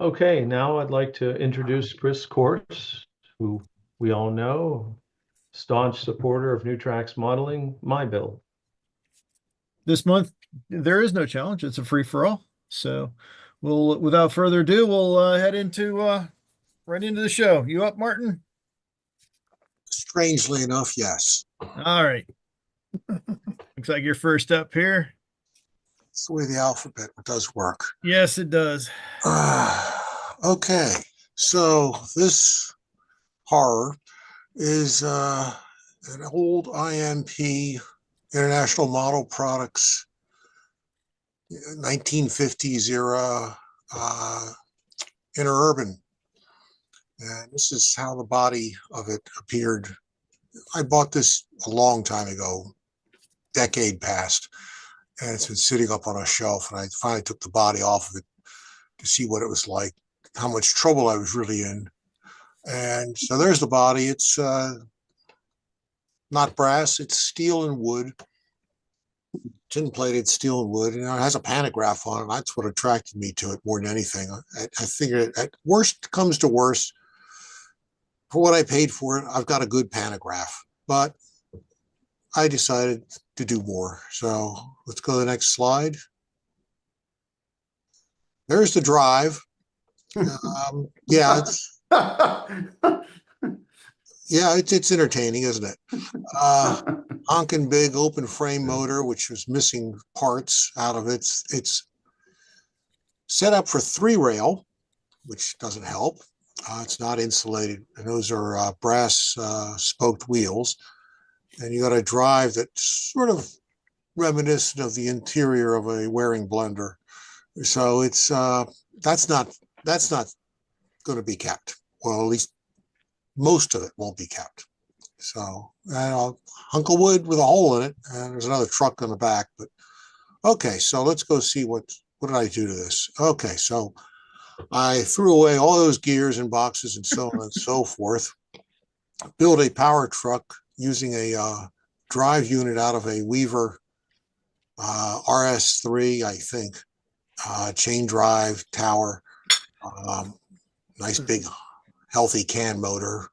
Okay, now I'd like to introduce Chris Coarse, who we all know, staunch supporter of Nutrax modeling, my build. This month, there is no challenge. It's a free for all. So without further ado, we'll head into right into the show. You up, Martin? Strangely enough, yes. All right. Looks like you're first up here. It's the way the alphabet does work. Yes, it does. Okay, so this horror is an old IMP, International Model Products, 1950s era interurban. And this is how the body of it appeared. I bought this a long time ago, decade past, and it's been sitting up on a shelf. And I finally took the body off of it to see what it was like, how much trouble I was really in. And so there's the body. It's not brass, it's steel and wood, tin plated steel and wood. You know, it has a pantograph on it. That's what attracted me to it more than anything. I figured at worst comes to worst, for what I paid for it, I've got a good pantograph. But I decided to do more. So let's go to the next slide. There's the drive. Yeah, it's entertaining, isn't it? Honking big open frame motor, which was missing parts out of it. It's set up for 3-rail, which doesn't help. It's not insulated, and those are brass spoked wheels. And you got a drive that's sort of reminiscent of the interior of a Waring blender. So it's that's not going to be kept. Well, at least most of it won't be kept. So a hunk of wood with a hole in it, and there's another truck on the back. But okay, so let's go see what did I do to this. Okay, so I threw away all those gears and boxes and so on and so forth. Built a power truck using a drive unit out of a Weaver RS3, I think, chain drive tower. Nice big healthy can motor.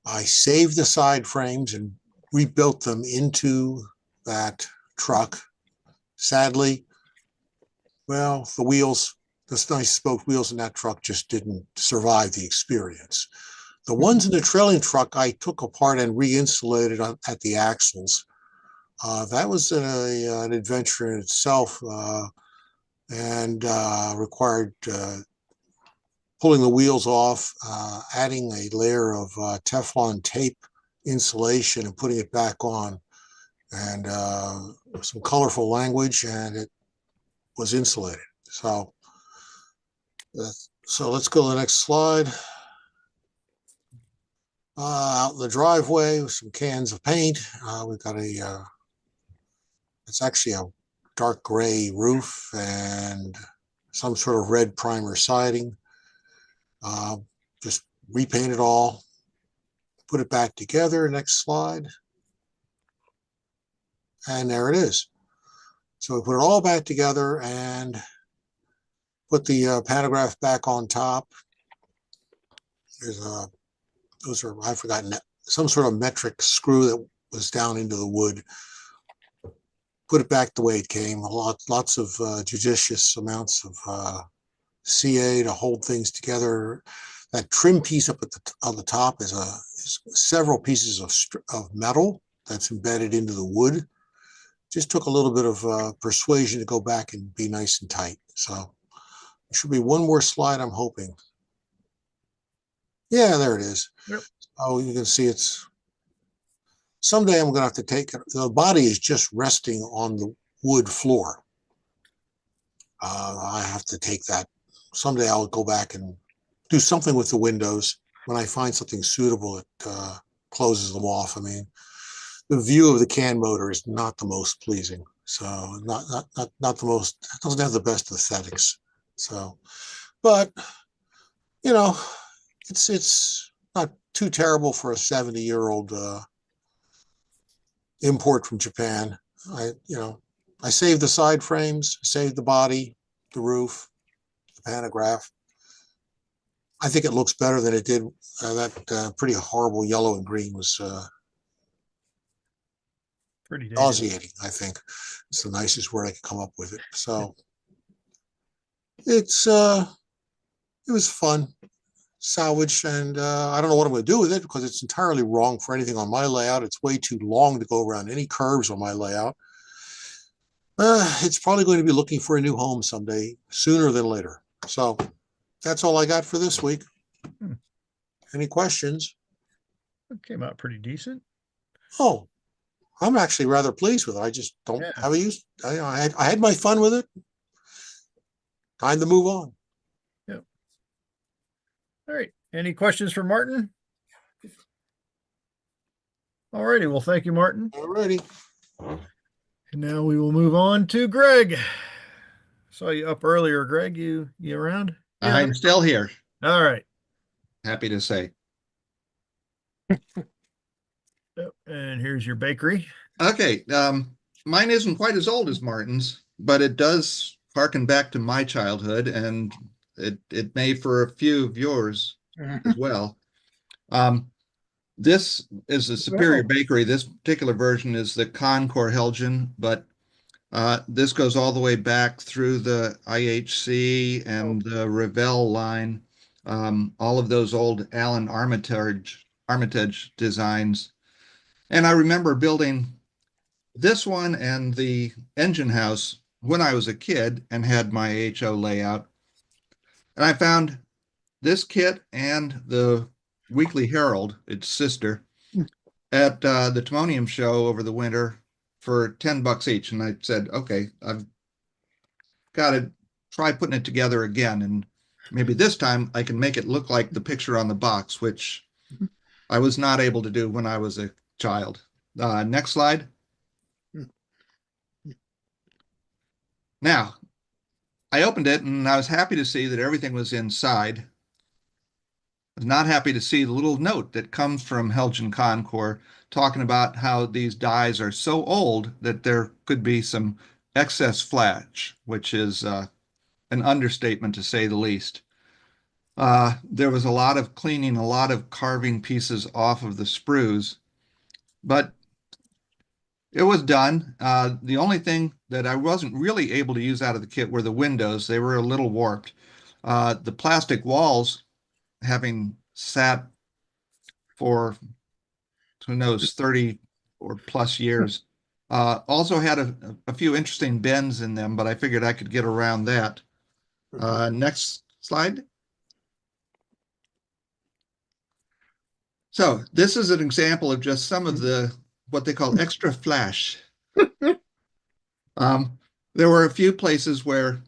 I saved the side frames and rebuilt them into that truck. Sadly, well, the wheels, the nice spoked wheels in that truck just didn't survive the experience. The ones in the trailing truck I took apart and re-insulated at the axles. That was an adventure in itself, and required pulling the wheels off, adding a layer of Teflon tape insulation and putting it back on, and some colorful language, and it was insulated. So let's go to the next slide. Out in the driveway with some cans of paint. We've got it's actually a dark gray roof and some sort of red primer siding. Just repaint it all, put it back together. Next slide. And there it is. So we put it all back together and put the pantograph back on top. There's those are, I've forgotten, some sort of metric screw that was down into the wood. Put it back the way it came. Lots of judicious amounts of CA to hold things together. That trim piece up on the top is several pieces of metal that's embedded into the wood. Just took a little bit of persuasion to go back and be nice and tight. So there should be one more slide, I'm hoping. Yeah, there it is. Yep. Oh, you can see it's. Someday I'm going to have to take it. The body is just resting on the wood floor. I have to take that. Someday I'll go back and do something with the windows. When I find something suitable, it closes them off. I mean, the view of the can motor is not the most pleasing. So not the most. It doesn't have the best aesthetics. So, but you know, it's not too terrible for a 70-year-old import from Japan. I saved the side frames, saved the body, the roof, the pantograph. I think it looks better than it did. That pretty horrible yellow and green was Pretty dated. nauseating, I think. It's the nicest word I could come up with it. So it was fun, salvage, and I don't know what I'm going to do with it because it's entirely wrong for anything on my layout. It's way too long to go around any curves on my layout. It's probably going to be looking for a new home someday, sooner than later. So that's all I got for this week. Any questions? It came out pretty decent. Oh, I'm actually rather pleased with it. I just don't Yeah. have a use. I had my fun with it. Time to move on. All right. Any questions for Martin? All righty. Well, thank you, Martin. All righty. And now we will move on to Greg. Saw you up earlier, Greg. You around? Yeah. I'm still here. All right. Happy to say. Yep. And here's your bakery. Okay. Mine isn't quite as old as Martin's, but it does harken back to my childhood, and it may for a few of yours as well. This is a superior bakery. This particular version is the Concours Helgen, but this goes all the way back through the IHC and the Revell line. All of those old Allen Armitage designs. And I remember building this one and the engine house when I was a kid and had my HO layout. And I found this kit and the Weekly Herald, its sister, at the Timonium show over the winter for $10 each. And I said, okay, I've got to try putting it together again. And maybe this time I can make it look like the picture on the box, which I was not able to do when I was a child. Next slide. Now, I opened it and I was happy to see that everything was inside. I was not happy to see the little note that comes from Helgen Concours talking about how these dies are so old that there could be some excess flash, which is an understatement to say the least. There was a lot of cleaning, a lot of carving pieces off of the sprues, but it was done. The only thing that I wasn't really able to use out of the kit were the windows. They were a little warped. The plastic walls, having sat for, who knows, 30 or plus years, also had a few interesting bends in them, but I figured I could get around that. Next slide. So this is an example of just some of the what they call extra flash. There were a few places where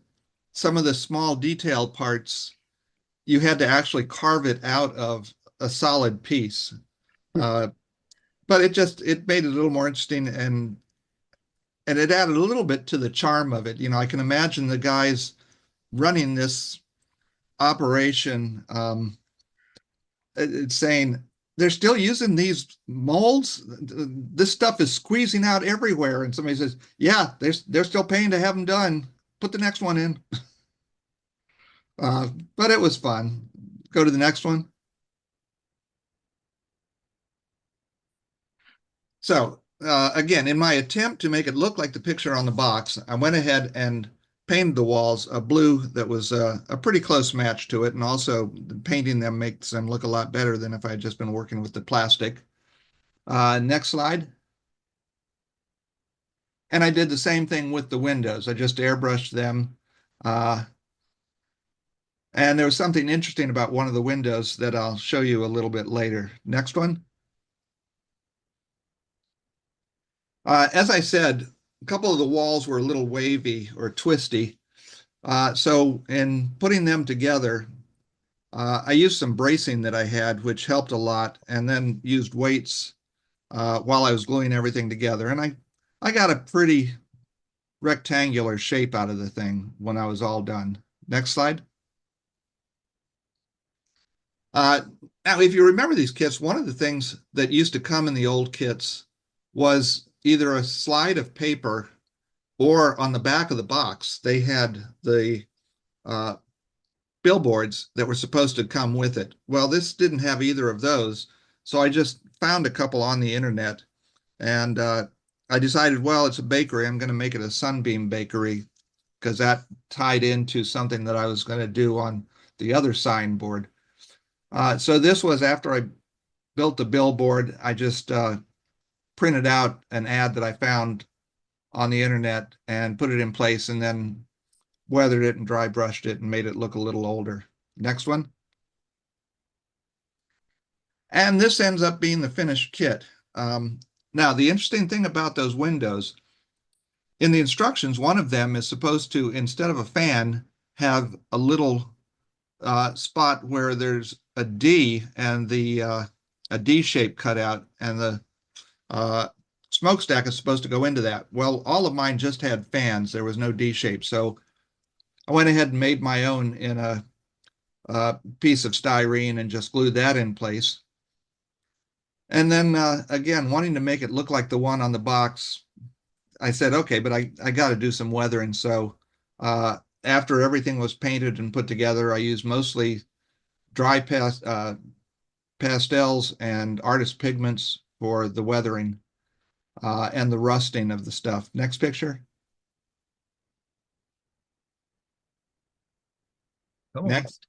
some of the small detailed parts, you had to actually carve it out of a solid piece. But it made it a little more interesting, and it added a little bit to the charm of it. You know, I can imagine the guys running this operation it's saying, they're still using these molds. This stuff is squeezing out everywhere. And somebody says, yeah, they're still paying to have them done. Put the next one in. But it was fun. Go to the next one. So again, in my attempt to make it look like the picture on the box, I went ahead and painted the walls a blue that was a pretty close match to it. And also painting them makes them look a lot better than if I had just been working with the plastic. Next slide. And I did the same thing with the windows. I just airbrushed them. And there was something interesting about one of the windows that I'll show you a little bit later. Next one. As I said, a couple of the walls were a little wavy or twisty. So in putting them together, I used some bracing that I had, which helped a lot, and then used weights while I was gluing everything together. And I got a pretty rectangular shape out of the thing when I was all done. Next slide. Now, if you remember these kits, one of the things that used to come in the old kits was either a slide of paper or on the back of the box, they had the billboards that were supposed to come with it. Well, this didn't have either of those, so I just found a couple on the internet, and I decided, well, it's a bakery. I'm going to make it a Sunbeam bakery because that tied into something that I was going to do on the other signboard. So this was after I built the billboard. I just printed out an ad that I found on the internet and put it in place, and then weathered it and dry brushed it and made it look a little older. Next one. And this ends up being the finished kit. Now, the interesting thing about those windows, in the instructions, one of them is supposed to, instead of a fan, have a little spot where there's a D and a D shape cut out, and the smokestack is supposed to go into that. Well, all of mine just had fans. There was no D shape. So I went ahead and made my own in a piece of styrene and just glued that in place. And then again, wanting to make it look like the one on the box, I said, okay, but I got to do some weathering. So after everything was painted and put together, I used mostly dry pastels and artist pigments for the weathering and the rusting of the stuff. Next picture. Next.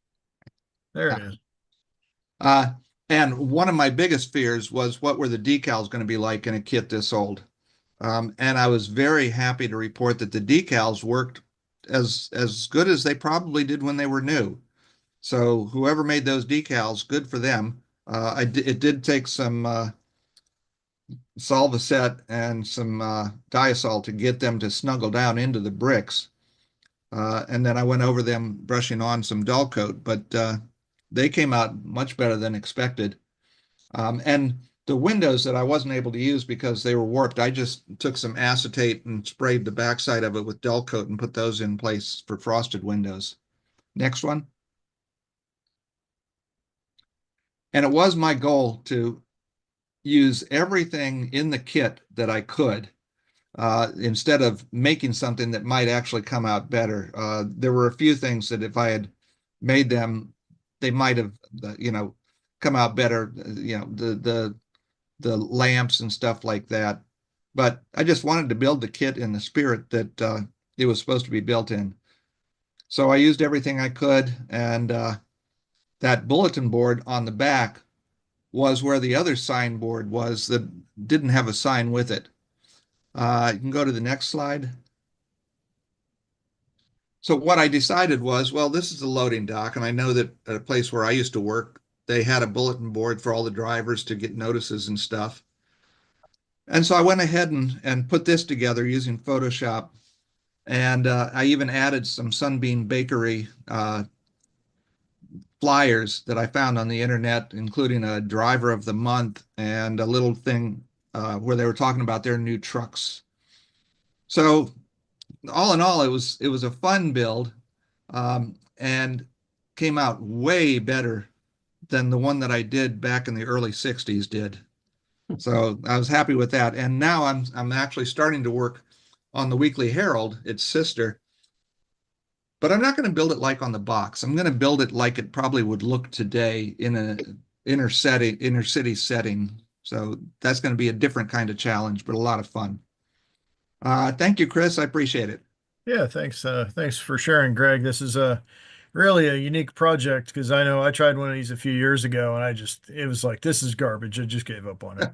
There it is. And one of my biggest fears was, what were the decals going to be like in a kit this old? And I was very happy to report that the decals worked as good as they probably did when they were new. So whoever made those decals, good for them. It did take some Solvacet and some Diasol to get them to snuggle down into the bricks. And then I went over them brushing on some dull coat, but they came out much better than expected. And the windows that I wasn't able to use because they were warped, I just took some acetate and sprayed the backside of it with dull coat and put those in place for frosted windows. Next one. And it was my goal to use everything in the kit that I could, instead of making something that might actually come out better. There were a few things that if I had made them, they might have, come out better, the lamps and stuff like that. But I just wanted to build the kit in the spirit that it was supposed to be built in. So I used everything I could, and that bulletin board on the back was where the other signboard was that didn't have a sign with it. You can go to the next slide. So what I decided was, well, this is a loading dock, and I know that at a place where I used to work, they had a bulletin board for all the drivers to get notices and stuff. And so I went ahead and put this together using Photoshop. And I even added some Sunbeam Bakery flyers that I found on the internet, including a driver of the month and a little thing where they were talking about their new trucks. So all in all, it was a fun build, and came out way better than the one that I did back in the early 60s did. So I was happy with that. And now I'm actually starting to work on the Weekly Herald, its sister. But I'm not going to build it like on the box. I'm going to build it like it probably would look today in an inner city setting. So that's going to be a different kind of challenge, but a lot of fun. Thank you, Chris. I appreciate it. Yeah, thanks. Thanks for sharing, Greg. This is really a unique project, because I know I tried one of these a few years ago, and it was like, this is garbage. I just gave up on it.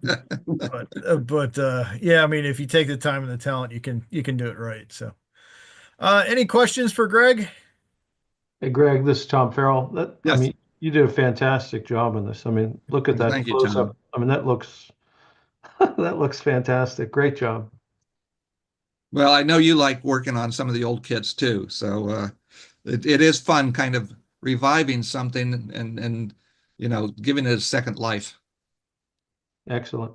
but yeah, I mean, if you take the time and the talent, you can do it right. So, any questions for Greg? Hey, Greg, this is Tom Farrell. Yes. I mean, you did a fantastic job on this. I mean, look at that Thank you, close Tom. up. I mean, that looks fantastic. Great job. Well, I know you like working on some of the old kits too. So it is fun kind of reviving something and giving it a second life. Excellent.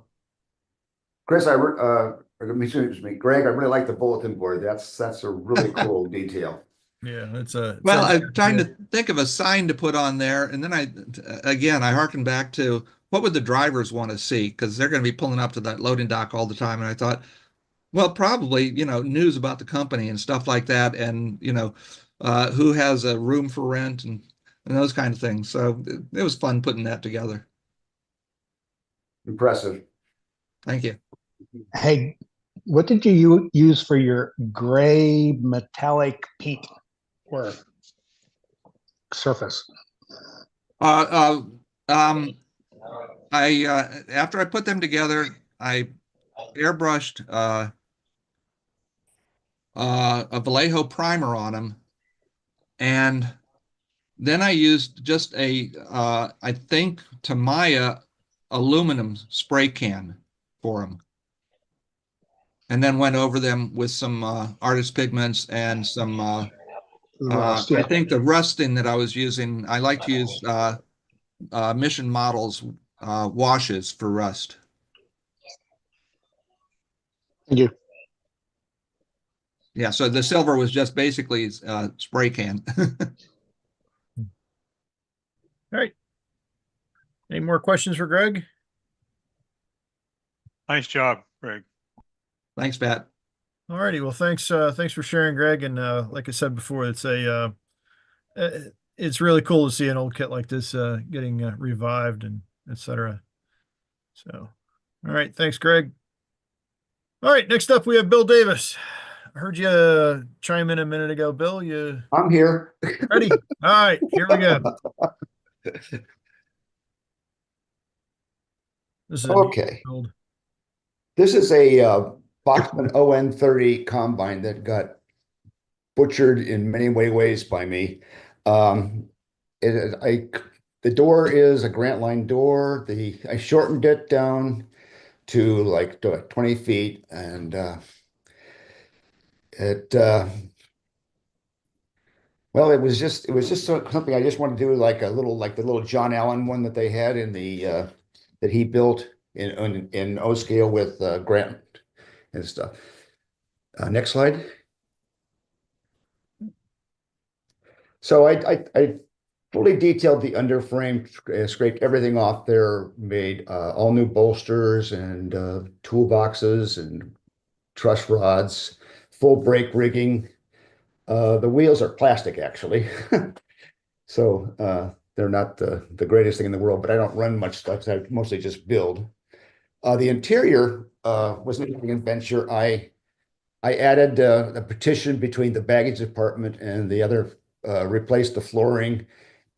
Chris, excuse me, Greg, I really like the bulletin board. That's a really cool detail. Yeah, I'm trying to think of a sign to put on there, and then I harken back to what would the drivers want to see, because they're going to be pulling up to that loading dock all the time. And I thought, well, probably news about the company and stuff like that, and who has a room for rent and and those kind of things. So it was fun putting that together. Impressive. Thank you. Hey, what did you use for your gray metallic paint or surface? After I put them together, I airbrushed a Vallejo primer on them, and then I used just I think Tamiya aluminum spray can for them, and then went over them with some artist pigments and some Rust, I yeah. think the rusting that I was using, I like to use Mission Models washes for rust. Thank you. Yeah, so the silver was just basically spray can. All right. Any more questions for Greg? Nice job, Greg. Thanks, Pat. All righty. Well, thanks for sharing, Greg. And like I said before, it's really cool to see an old kit like this getting revived and etc. So, all right. Thanks, Greg. All right. Next up, we have Bill Davis. I heard you chime in a minute ago, Bill. You I'm here. ready? All right. Here we go. This is a neat Okay. build. This is a Bachmann ON30 combine that got butchered in many ways by me. The door is a Grant Line door. I shortened it down to like 20 feet, and well, it was just something I just wanted to do, like the little John Allen one that they had in the that he built in O scale with Grant and stuff. Next slide. So I fully detailed the underframe, scraped everything off there, made all new bolsters and toolboxes and truss rods, full brake rigging. The wheels are plastic, actually. So they're not the greatest thing in the world, but I don't run much stuff. So I mostly just build. The interior was an interesting adventure. I added a partition between the baggage department and the other, replaced the flooring.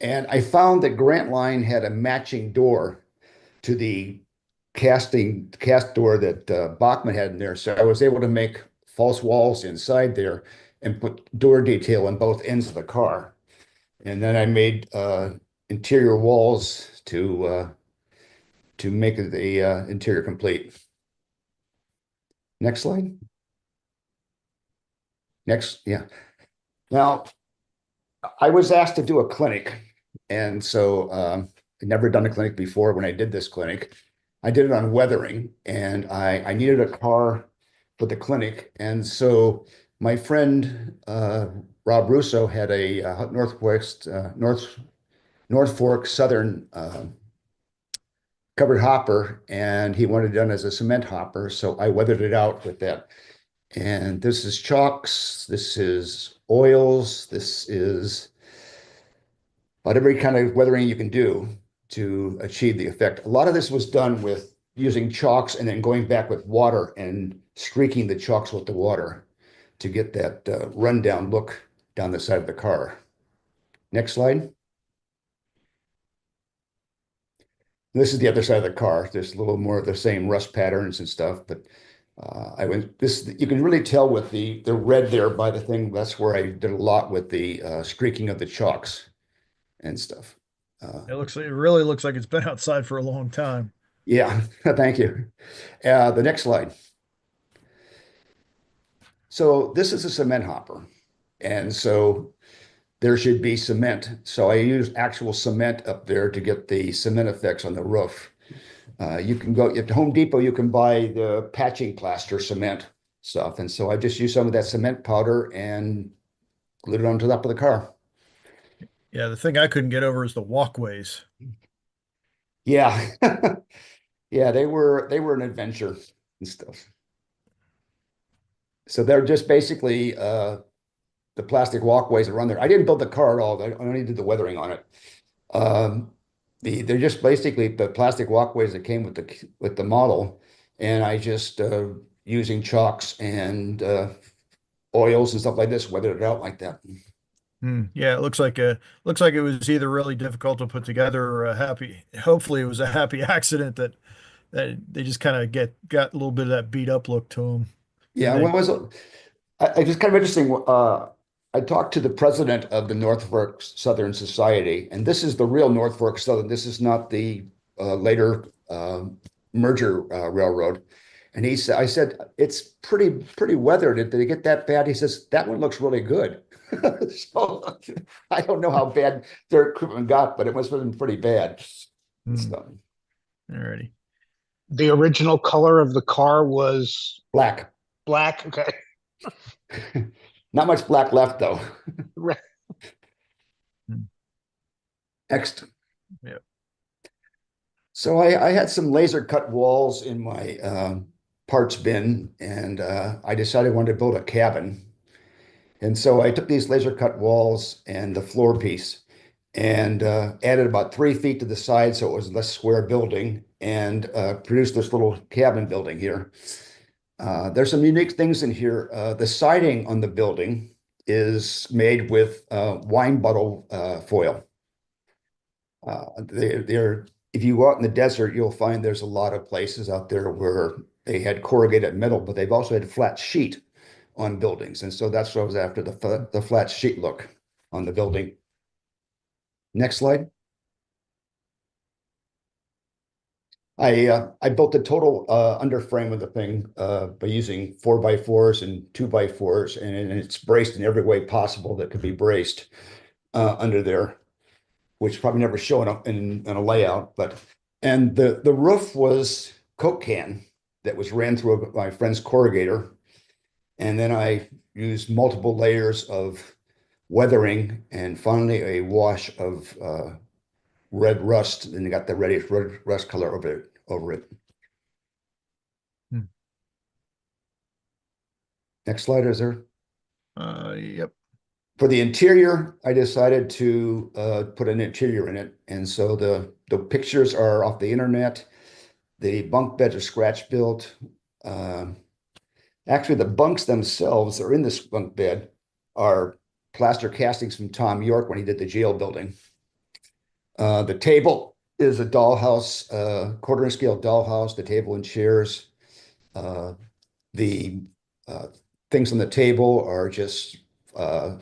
And I found that Grant Line had a matching door to the cast door that Bachmann had in there. So I was able to make false walls inside there and put door detail on both ends of the car. And then I made interior walls to make the interior complete. Next slide. Next, yeah. Now, I was asked to do a clinic, and so I'd never done a clinic before. When I did this clinic, I did it on weathering, and I needed a car for the clinic. And so my friend Rob Russo had a North Fork Southern covered hopper, and he wanted it done as a cement hopper. So I weathered it out with that. And this is chalks, this is oils, this is about every kind of weathering you can do to achieve the effect. A lot of this was done with using chalks and then going back with water and streaking the chalks with the water to get that rundown look down the side of the car. Next slide. This is the other side of the car. There's a little more of the same rust patterns and stuff, but you can really tell with the red there by the thing. That's where I did a lot with the streaking of the chalks and stuff. It really looks like it's been outside for a long time. Yeah, thank you. The next slide. So this is a cement hopper, and so there should be cement. So I use actual cement up there to get the cement effects on the roof. You can go at Home Depot, you can buy the patching plaster cement stuff. And so I just used some of that cement powder and glued it onto the top of the car. Yeah, the thing I couldn't get over is the walkways. Yeah. Yeah, they were an adventure and stuff. So they're just basically the the plastic walkways that run there. I didn't build the car at all. I only did the weathering on it. They're just basically the plastic walkways that came with the model, and I just using chalks and oils and stuff like this, weathered it out like that. Yeah, it looks like it was either really difficult to put together or a happy. Hopefully, it was a happy accident that they just kind of got a little bit of that beat up look to them. Yeah, And what was it? I just kind of interesting. I talked to the president of the Norfolk Southern Society, and this is the real Norfolk Southern. This is not the later merger railroad. And I said, it's pretty weathered. Did they get that bad? He says, that one looks really good. So I don't know how bad their equipment got, but it must have been pretty bad. So, Alrighty. The original color of the car was black. black. Okay. Not much black left, though. Right. Next. Yeah. So I had some laser cut walls in my parts bin, and I decided I wanted to build a cabin. And so I took these laser cut walls and the floor piece and added about 3 feet to the side so it was a less square building, and produced this little cabin building here. There's some unique things in here. The siding on the building is made with wine bottle foil. If you go out in the desert, you'll find there's a lot of places out there where they had corrugated metal, but they've also had flat sheet on buildings. And so that's what I was after, the flat sheet look on the building. Next slide. I built the total underframe of the thing by using 4x4s and 2x4s, and it's braced in every way possible that could be braced under there, which probably never shown up in a layout. And the roof was Coke can that was ran through my friend's corrugator, and then I used multiple layers of weathering and finally a wash of red rust, and you got the reddish red rust color over it. Next slide, is there? Yep. For the interior, I decided to put an interior in it, and so the pictures are off the internet. The bunk beds are scratch built. Actually, the bunks themselves that are in this bunk bed are plaster castings from Tom York when he did the jail building. The table is a dollhouse, quarter-inch scale dollhouse, the table and chairs. The things on the table are just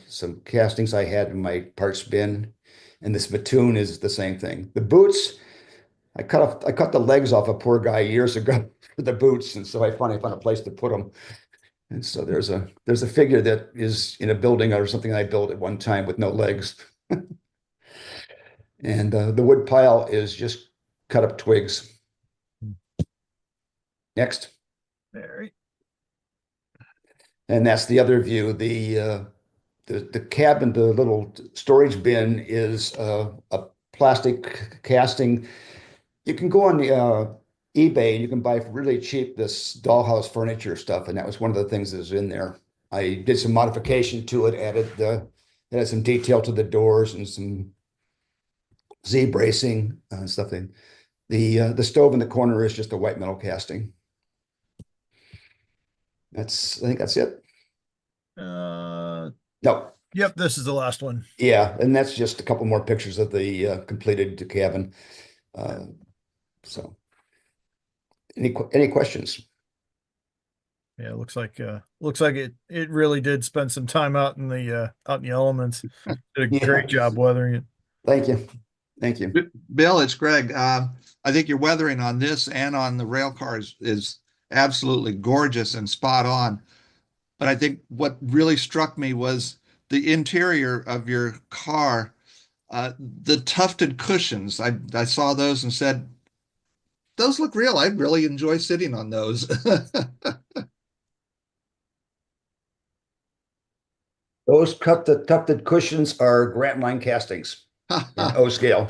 some castings I had in my parts bin. And this spittoon is the same thing. The boots, I cut the legs off a poor guy years ago for the boots, and so I finally found a place to put them. And so there's a figure that is in a building or something I built at one time with no legs. And the wood pile is just cut up twigs. Next. Very. And that's the other view. The cabin, the little storage bin is a plastic casting. You can go on the eBay and you can buy for really cheap this dollhouse furniture stuff, and that was one of the things that was in there. I did some modification to it, added some detail to the doors and some Z bracing and stuff. The stove in the corner is just a white metal casting. I think that's it. No. Yep, this is the last one. Yeah, and that's just a couple more pictures of the completed cabin. So, any questions? Yeah, it looks like it really did spend some time out in the elements. Did a Yeah. great job weathering it. Thank you. Thank you. Bill, it's Greg. I think your weathering on this and on the rail cars is absolutely gorgeous and spot on. But I think what really struck me was the interior of your car, the tufted cushions. I saw those and said, those look real. I'd really enjoy sitting on those. Those tufted cushions are Grant Line castings in O scale.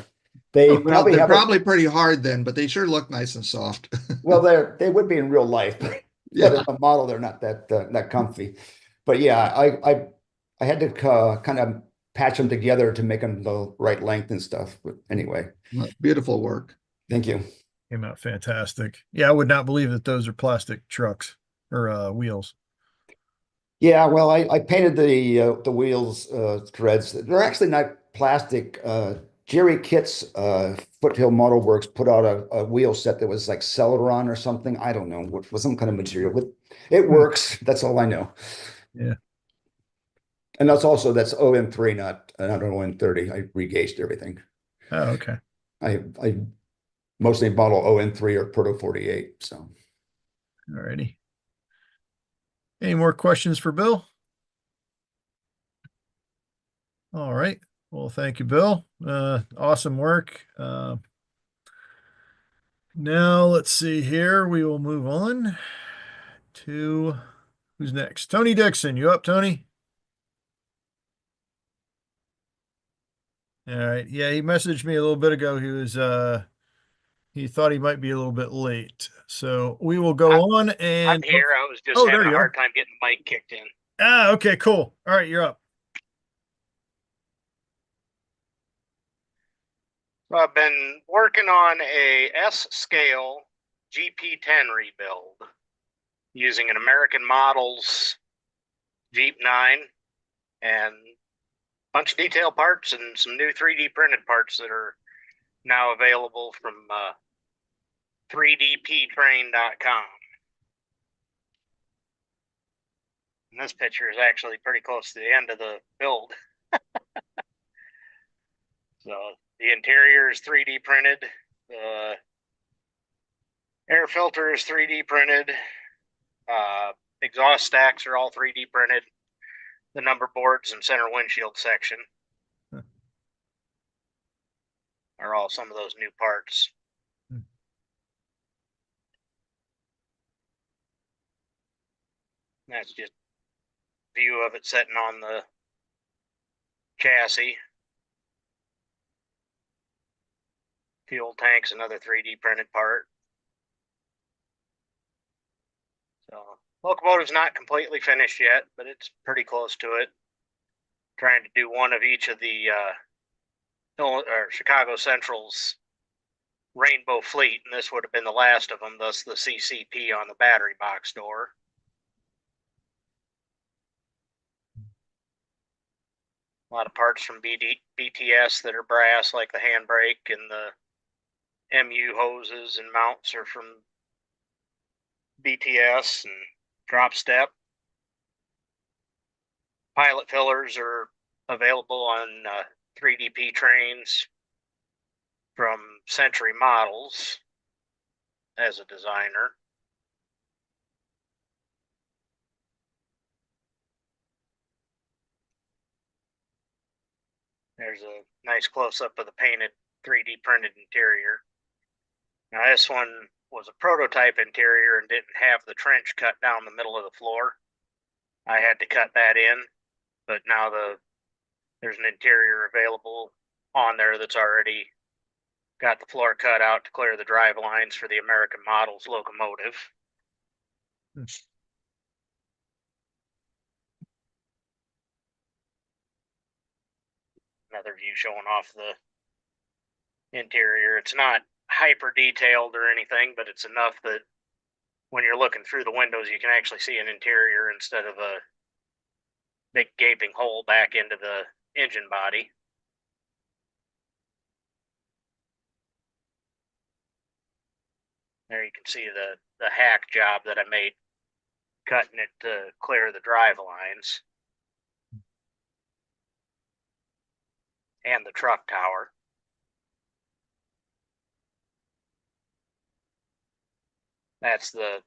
They Well, probably they're have probably pretty hard then, but they sure look nice and soft. well, they would be in real life, but Yeah. in a model they're not that comfy. But yeah, I had to kind of patch them together to make them the right length and stuff. But anyway, Beautiful work. thank you. Came out fantastic. Yeah, I would not believe that those are plastic trucks or wheels. Yeah, well, I painted the wheels threads. They're actually not plastic. Jerry Kitt's Foothill Model Works put out a wheel set that was like Celeron or something. I don't know what was some kind of material, but it works. That's all I know. Yeah. And that's OM3, not OM30. I regauged everything. Oh, okay. I mostly model OM3 or Proto 48. So All righty. Any more questions for Bill? All right. Well, thank you, Bill. Awesome work. Now let's see here. We will move on to who's next? Tony Dixon. You up, Tony? All right. Yeah, he messaged me a little bit ago. He thought he might be a little bit late. So we will go on and I'm here. I was just Oh, there having a you hard are. time getting the mic kicked in. Ah, okay, cool. All right, you're up. So I've been working on a S-scale GP10 rebuild using an American Models Jeep 9 and a bunch of detail parts and some new 3D printed parts that are now available from 3dptrain.com. And this picture is actually pretty close to the end of the build. So the interior is 3D printed. The air filter is 3D printed. Exhaust stacks are all 3D printed. The number boards and center windshield section are all some of those new parts. That's just a view of it sitting on the chassis. Fuel tank's another 3D printed part. So locomotive's not completely finished yet, but it's pretty close to it. Trying to do one of each of the Chicago Central's Rainbow Fleet, and this would have been the last of them, thus the CCP on the battery box door. A lot of parts from BTS that are brass, like the handbrake, and the MU hoses and mounts are from BTS and drop step. Pilot fillers are available on 3DP trains from Century Models as a designer. There's a nice close-up of the painted 3D printed interior. Now this one was a prototype interior and didn't have the trench cut down the middle of the floor. I had to cut that in, but now there's an interior available on there that's already got the floor cut out to clear the drive lines for the American Models locomotive. Another view showing off the interior. It's not hyper detailed or anything, but it's enough that when you're looking through the windows, you can actually see an interior instead of a big gaping hole back into the engine body. There you can see the hack job that I made cutting it to clear the drive lines. And the truck tower. That's the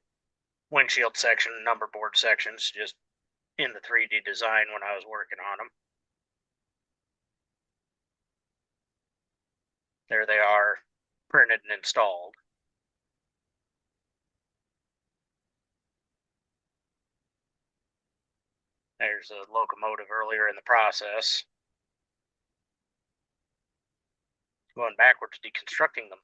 windshield section, number board sections, just in the 3D design when I was working on them. There they are, printed and installed. There's a locomotive earlier in the process. Going backwards, deconstructing them.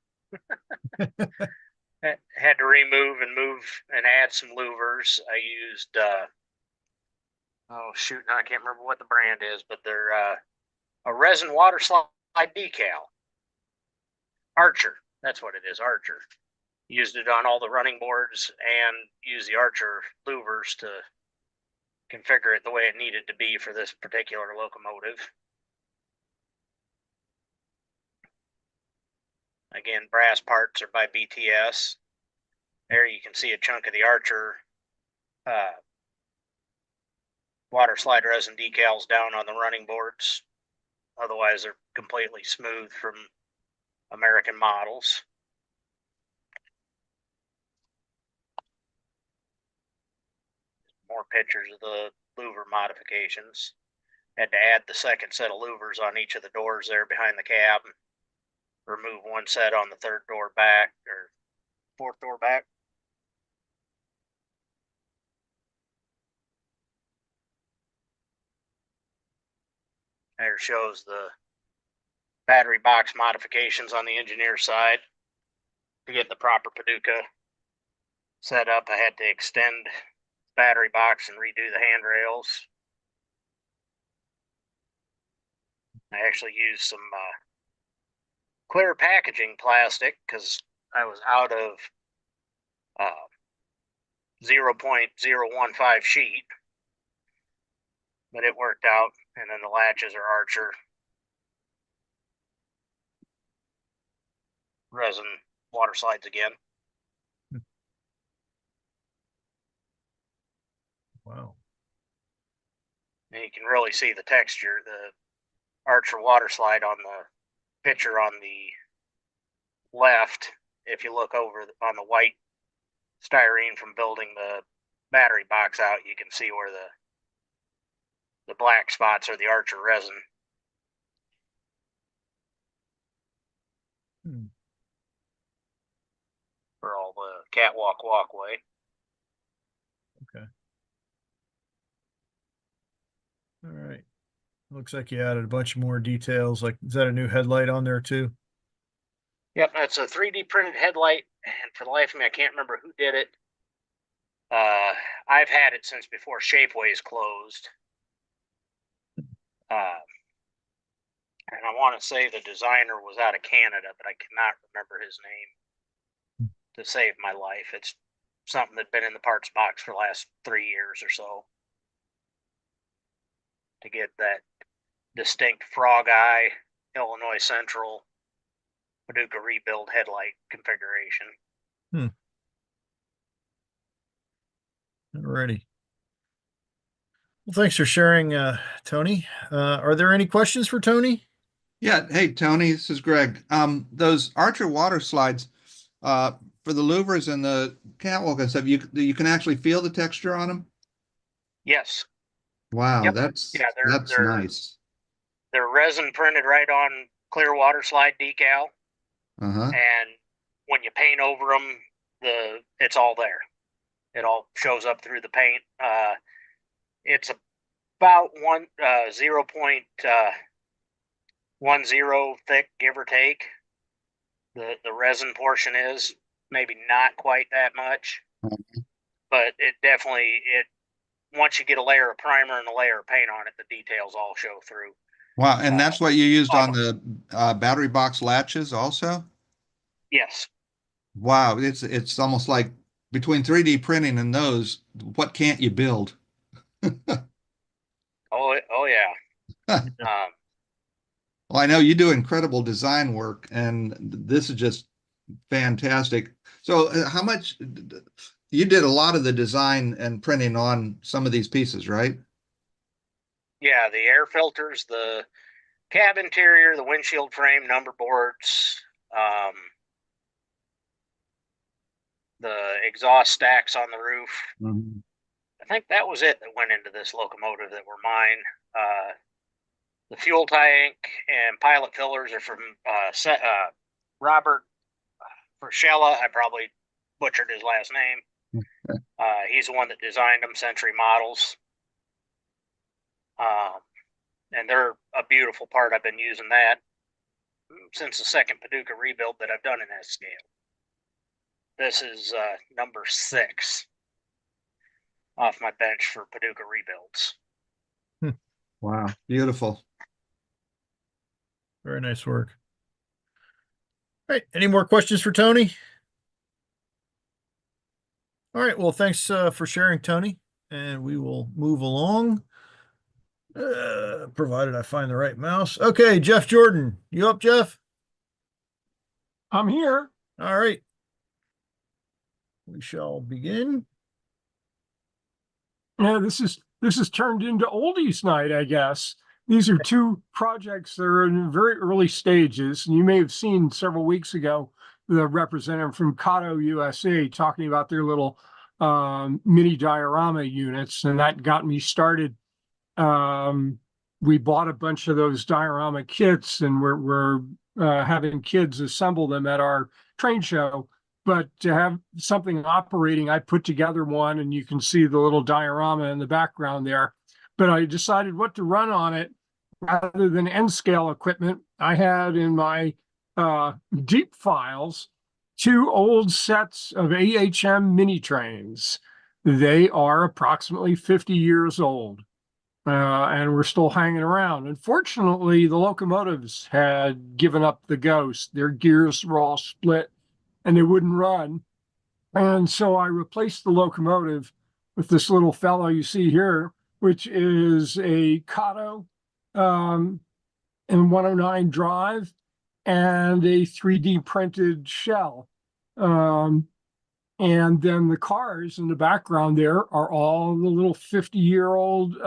Had to remove and move and add some louvers. I used oh shoot, now I can't remember what the brand is, but they're a resin water slide decal. Archer, that's what it is, Archer. Used it on all the running boards and used the Archer louvers to configure it the way it needed to be for this particular locomotive. Again, brass parts are by BTS. There you can see a chunk of the Archer water slide resin decals down on the running boards. Otherwise, they're completely smooth from American models. More pictures of the louver modifications. Had to add the second set of louvers on each of the doors there behind the cab. Remove one set on the third door back, or fourth door back. There shows the battery box modifications on the engineer side. To get the proper Paducah set up, I had to extend the battery box and redo the handrails. I actually used some clear packaging plastic because I was out of 0.015 sheet, but it worked out. And then the latches are Archer resin water slides again. Wow. And you can really see the texture. The Archer water slide on the picture on the left, if you look over on the white styrene from building the battery box out, you can see where the black spots are the Archer resin. For all the catwalk walkway. Okay. All right. Looks like you added a bunch more details. Like, is that a new headlight on there too? Yep, that's a 3D printed headlight, and for the life of me, I can't remember who did it. I've had it since before Shapeways closed. And I want to say the designer was out of Canada, but I cannot remember his name to save my life. It's something that's been in the parts box for the last 3 years or so. To get that distinct frog eye, Illinois Central, Paducah rebuild headlight configuration. Alrighty. Well, thanks for sharing, Tony. Are there any questions for Tony? Yeah. Hey, Tony, this is Greg. Those Archer water slides, for the louvers and the catwalk and stuff, you can actually feel the texture on them? Yes. Wow, Yep. that's they're nice. They're resin printed right on clear water slide decal, Uh-huh. and when you paint over them, it's all there. It all shows up through the paint. It's about 0.10 thick, give or take. The resin portion is maybe not quite that much, but it definitely once you get a layer of primer and a layer of paint on it, the details all show through. Wow, and that's what you used on the battery box latches also? Yes. Wow, it's almost like between 3D printing and those, what can't you build? Oh yeah. Well, I know you do incredible design work, and this is just fantastic. So, how much you did a lot of the design and printing on some of these pieces, right? Yeah, the air filters, the cab interior, the windshield frame, number boards, the exhaust stacks on the roof. Mm-hmm. I think that was it that went into this locomotive that were mine. The fuel tank and pilot fillers are from Robert Frashella. I probably butchered his last name. He's the one that designed them, Century Models. And they're a beautiful part. I've been using that since the second Paducah rebuild that I've done in that scale. This is number 6 off my bench for Paducah rebuilds. Wow, beautiful. Very nice work. All right. Any more questions for Tony? All right. Well, thanks for sharing, Tony. And we will move along. Provided I find the right mouse. Okay, Jeff Jordan. You up, Jeff? I'm here. All right. We shall begin. Yeah, this is turned into oldies night, I guess. These are two projects that are in very early stages, and you may have seen several weeks ago the representative from Kato USA talking about their little mini diorama units, and that got me started. We bought a bunch of those diorama kits, and we're having kids assemble them at our train show. But to have something operating, I put together one, and you can see the little diorama in the background there. But I decided what to run on it rather than N scale equipment. I had in my deep files 2 old sets of AHM mini trains. They are approximately 50 years old. And we're still hanging around. Unfortunately, the locomotives had given up the ghost. Their gears were all split and they wouldn't run. And so I replaced the locomotive with this little fellow you see here, which is a Kato and 109 drive and a 3D printed shell. And then the cars in the background there are all the little 50-year-old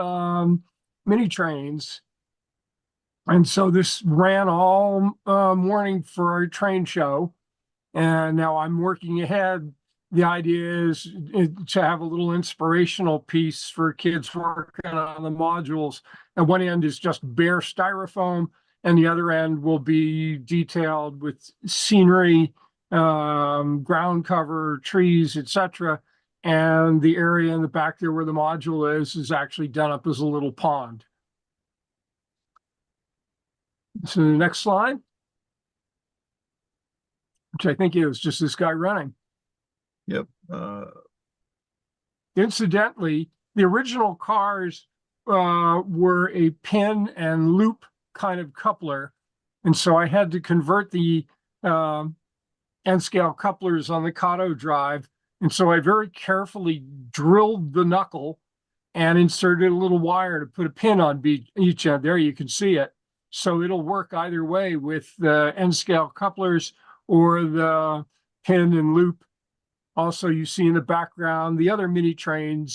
mini trains. And so this ran all morning for our train show. And now I'm working ahead. The idea is to have a little inspirational piece for kids working on the modules. And one end is just bare styrofoam, and the other end will be detailed with scenery, ground cover, trees, etc. And the area in the back there where the module is actually done up as a little pond. So the next slide, which I think is just this guy running. Yep. Incidentally, the original cars were a pin and loop kind of coupler. And so I had to convert the N-scale couplers on the Kato drive. And so I very carefully drilled the knuckle and inserted a little wire to put a pin on each end. There you can see it. So it'll work either way with the N-scale couplers or the pin and loop. Also, you see in the background the other mini train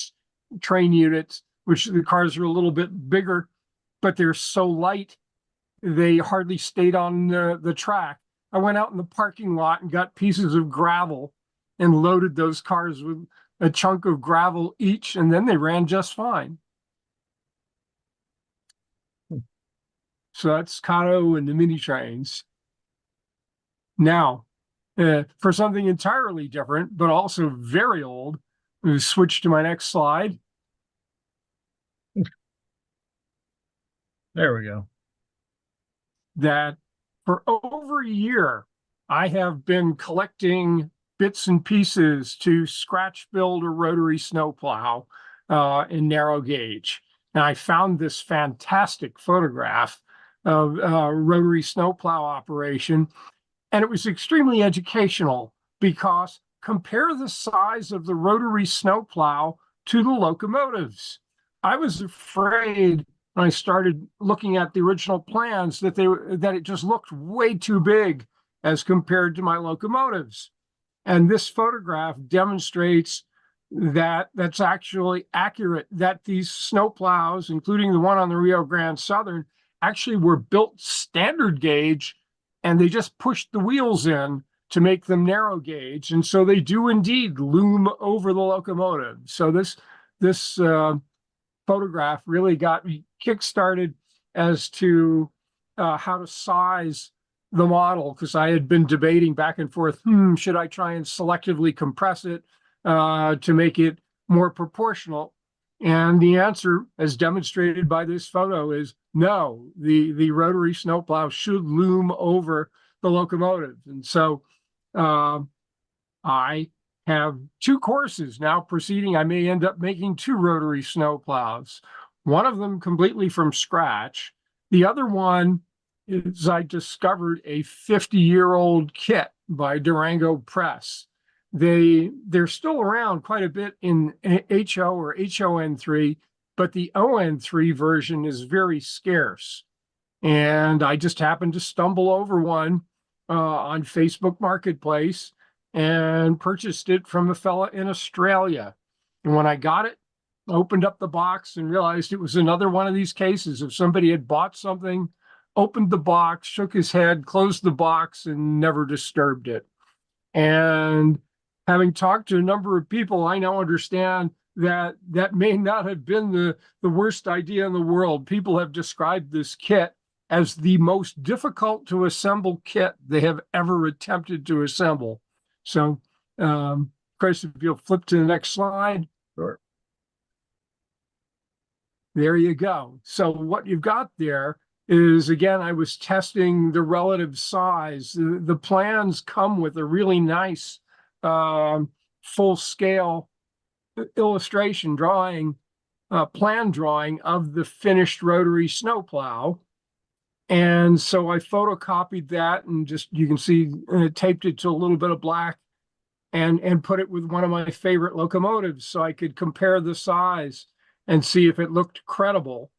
units, which the cars are a little bit bigger, but they're so light, they hardly stayed on the track. I went out in the parking lot and got pieces of gravel and loaded those cars with a chunk of gravel each, and then they ran just fine. So that's Kato and the mini trains. Now, for something entirely different, but also very old, we switch to my next slide. There we go. That for over a year, I have been collecting bits and pieces to scratch build a rotary snowplow in narrow gauge. And I found this fantastic photograph of a rotary snowplow operation. And it was extremely educational because compare the size of the rotary snowplow to the locomotives. I was afraid when I started looking at the original plans that it just looked way too big as compared to my locomotives. And this photograph demonstrates that that's actually accurate, that these snowplows, including the one on the Rio Grande Southern, actually were built standard gauge, and they just pushed the wheels in to make them narrow gauge. And so they do indeed loom over the locomotive. So this photograph really got me kickstarted as to how to size the model, because I had been debating back and forth, should I try and selectively compress it to make it more proportional? And the answer, as demonstrated by this photo, is no. The rotary snowplow should loom over the locomotive. And so I have 2 courses now proceeding. I may end up making 2 rotary snowplows. one of them completely from scratch. The other one is I discovered a 50-year-old kit by Durango Press. They're still around quite a bit in HO or HON3, but the ON3 version is very scarce. And I just happened to stumble over one on Facebook Marketplace and purchased it from a fella in Australia. And when I got it, opened up the box and realized it was another one of these cases of somebody had bought something, opened the box, shook his head, closed the box, and never disturbed it. And having talked to a number of people, I now understand that that may not have been the worst idea in the world. People have described this kit as the most difficult to assemble kit they have ever attempted to assemble. So, Chris, if you'll flip to the next slide. Sure. There you go. So what you've got there is, again, I was testing the relative size. The plans come with a really nice full-scale illustration drawing, plan drawing of the finished rotary snowplow. And so I photocopied that and just, you can see, taped it to a little bit of black and put it with one of my favorite locomotives so I could compare the size and see if it looked credible.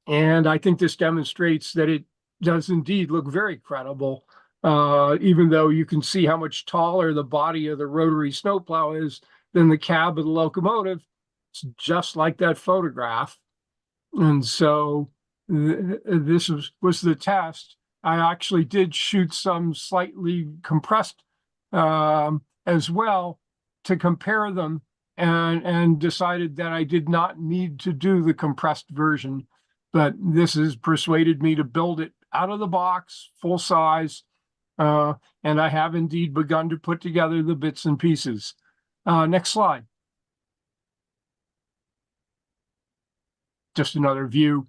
And I think this demonstrates that it does indeed look very credible, even though you can see how much taller the body of the rotary snowplow is than the cab of the locomotive. It's just like that photograph. And so this was the test. I actually did shoot some slightly compressed as well to compare them, and decided that I did not need to do the compressed version. But this has persuaded me to build it out of the box, full size, and I have indeed begun to put together the bits and pieces. Next slide. Just another view.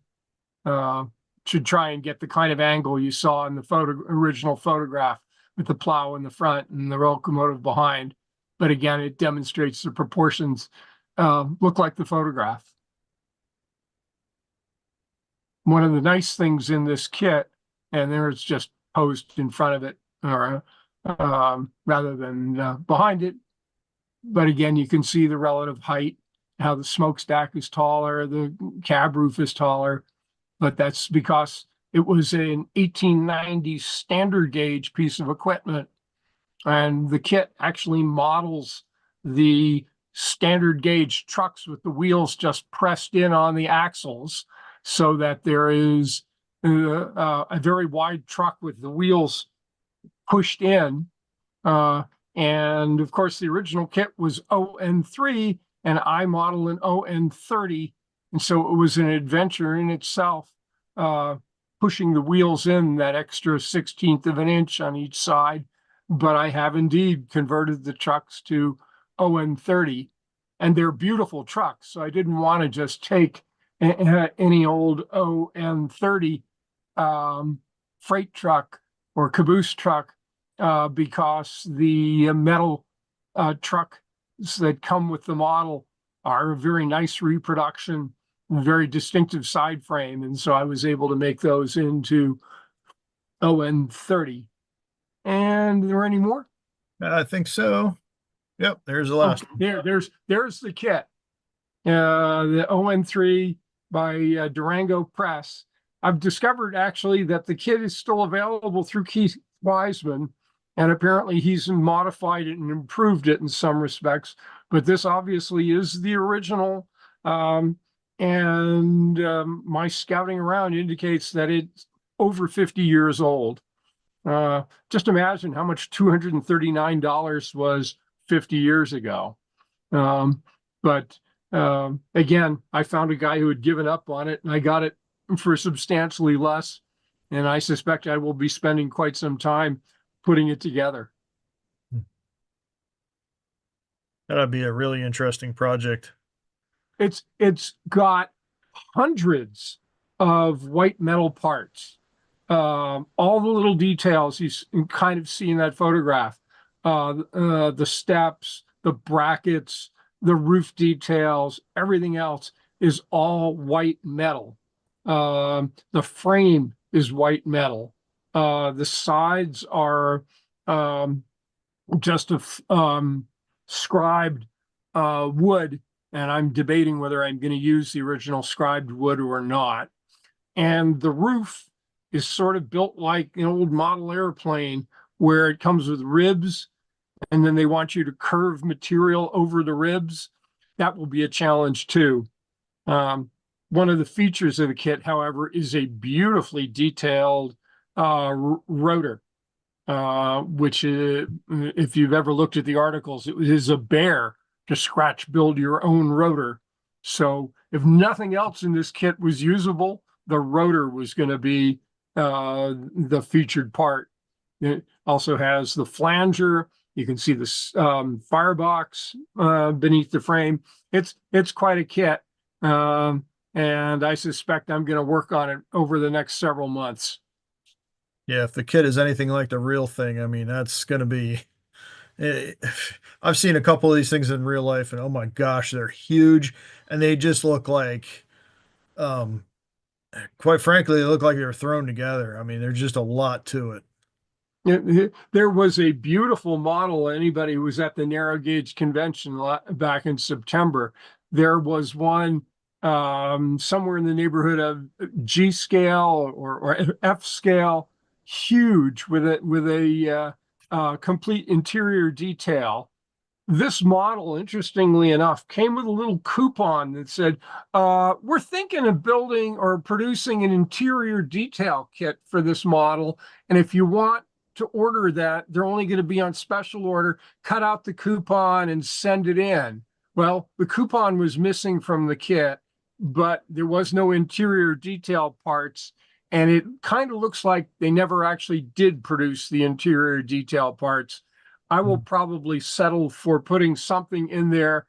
Should try and get the kind of angle you saw in the original photograph with the plow in the front and the locomotive behind. But again, it demonstrates the proportions look like the photograph. One of the nice things in this kit, and there it's just posed in front of it, or rather than behind it. But again, you can see the relative height, how the smokestack is taller, the cab roof is taller. But that's because it was an 1890 standard gauge piece of equipment. And the kit actually models the standard gauge trucks with the wheels just pressed in on the axles, so that there is a very wide truck with the wheels pushed in. And of course, the original kit was ON3, and I model an ON30. And so it was an adventure in itself, pushing the wheels in that extra 1/16 of an inch on each side. But I have indeed converted the trucks to ON30, and they're beautiful trucks. So I didn't want to just take any old ON30 freight truck or caboose truck, because the metal trucks that come with the model are a very nice reproduction, very distinctive side frame. And so I was able to make those into ON30. And are there any more? I think so. Yep, there's the last one. There's the kit. The ON3 by Durango Press. I've discovered actually that the kit is still available through Keith Wiseman, and apparently he's modified it and improved it in some respects. But this obviously is the original. My scouting around indicates that it's over 50 years old. Just imagine how much $239 was 50 years ago. But again, I found a guy who had given up on it, and I got it for substantially less. And I suspect I will be spending quite some time putting it together. That'd be a really interesting project. It's got hundreds of white metal parts. All the little details you kind of see in that photograph, the steps, the brackets, the roof details, everything else is all white metal. The frame is white metal. The sides are just a scribed wood, and I'm debating whether I'm going to use the original scribed wood or not. And the roof is sort of built like an old model airplane, where it comes with ribs, and then they want you to curve material over the ribs. That will be a challenge too. One of the features of the kit, however, is a beautifully detailed rotor, which if you've ever looked at the articles, it is a bear to scratch build your own rotor. So if nothing else in this kit was usable, the rotor was going to be the featured part. It also has the flanger. You can see the firebox beneath the frame. It's quite a kit. And I suspect I'm going to work on it over the next several months. Yeah, if the kit is anything like the real thing, I mean, that's going to be. I've seen a couple of these things in real life, and oh my gosh, they're huge, and they just look like, quite frankly, they look like they're thrown together. I mean, there's just a lot to it. There was a beautiful model. Anybody who was at the narrow gauge convention back in September, there was one somewhere in the neighborhood of G scale or F scale, huge, with a complete interior detail. This model, interestingly enough, came with a little coupon that said, we're thinking of building or producing an interior detail kit for this model. And if you want to order that, they're only going to be on special order. Cut out the coupon and send it in. Well, the coupon was missing from the kit, but there was no interior detail parts. And it kind of looks like they never actually did produce the interior detail parts. I will probably settle for putting something in there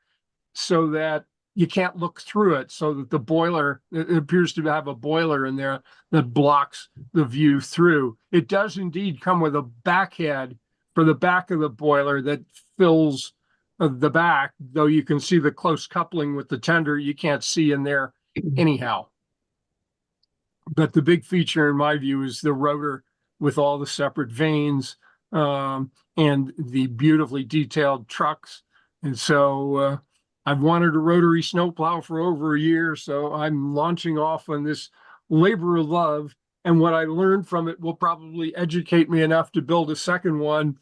so that you can't look through it, so that the boiler, it appears to have a boiler in there that blocks the view through. It does indeed come with a backhead for the back of the boiler that fills the back, though you can see the close coupling with the tender. You can't see in there anyhow. But the big feature in my view is the rotor with all the separate vanes and the beautifully detailed trucks. And so I've wanted a rotary snowplow for over a year, so I'm launching off on this labor of love. And what I learned from it will probably educate me enough to build a second one,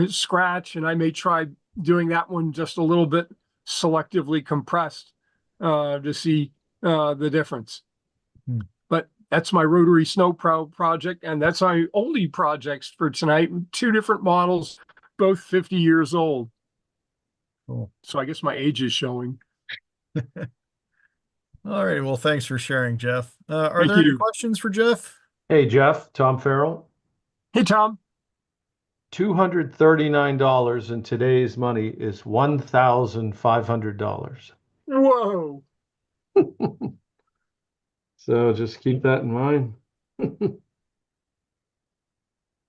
scratch, and I may try doing that one just a little bit selectively compressed to see the difference. But that's my rotary snowplow project, and that's my oldie projects for tonight. 2 different models, both 50 years old. Cool. So I guess my age is showing. All right. Well, thanks for sharing, Jeff. Are Thank there any you. questions for Jeff? Hey, Jeff, Tom Farrell. Hey, Tom. $239 in today's money is $1,500. Whoa. So just keep that in mind.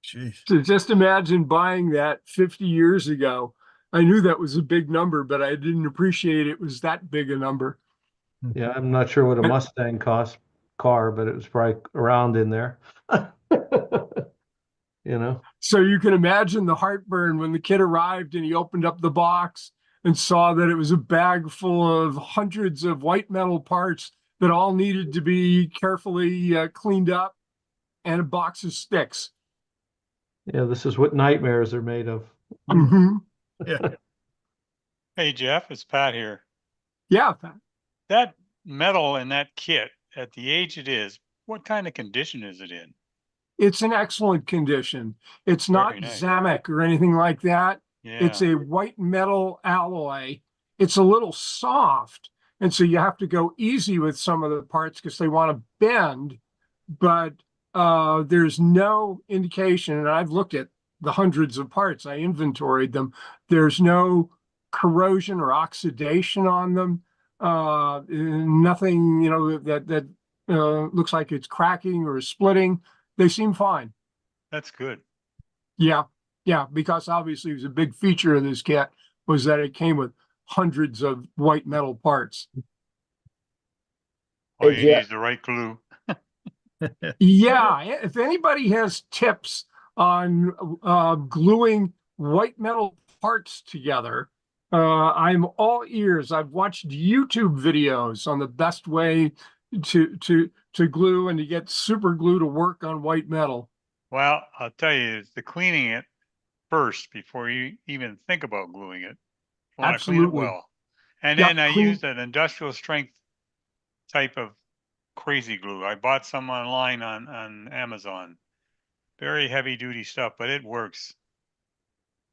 Jeez. So just imagine buying that 50 years ago. I knew that was a big number, but I didn't appreciate it was that big a number. Yeah, I'm not sure what a Mustang car, but it was probably around in there. You know. So you can imagine the heartburn when the kid arrived and he opened up the box and saw that it was a bag full of hundreds of white metal parts that all needed to be carefully cleaned up, and a box of sticks. Yeah, this is what nightmares are made of. Mm-hmm. Yeah. Hey, Jeff, it's Pat here. Yeah. Pat. That metal in that kit, at the age it is, what kind of condition is it in? It's in excellent condition. It's not Very nice. Zamek or anything like that. Yeah. It's a white metal alloy. It's a little soft. And so you have to go easy with some of the parts because they want to bend. But there's no indication, and I've looked at the hundreds of parts, I inventoried them. There's no corrosion or oxidation on them. Nothing, you know, that looks like it's cracking or splitting. They seem fine. That's good. Yeah, because obviously it was a big feature of this kit was that it came with hundreds of white metal parts. All Hey, you need Jeff. is the right glue. Yeah, if anybody has tips on gluing white metal parts together, I'm all ears. I've watched YouTube videos on the best way to glue and to get super glue to work on white metal. Well, I'll tell you, it's the cleaning it first before you even think about gluing it. You want to clean it Absolutely. well. And Yep, then I clean- used an industrial strength type of crazy glue. I bought some online on Amazon. Very heavy duty stuff, but it works.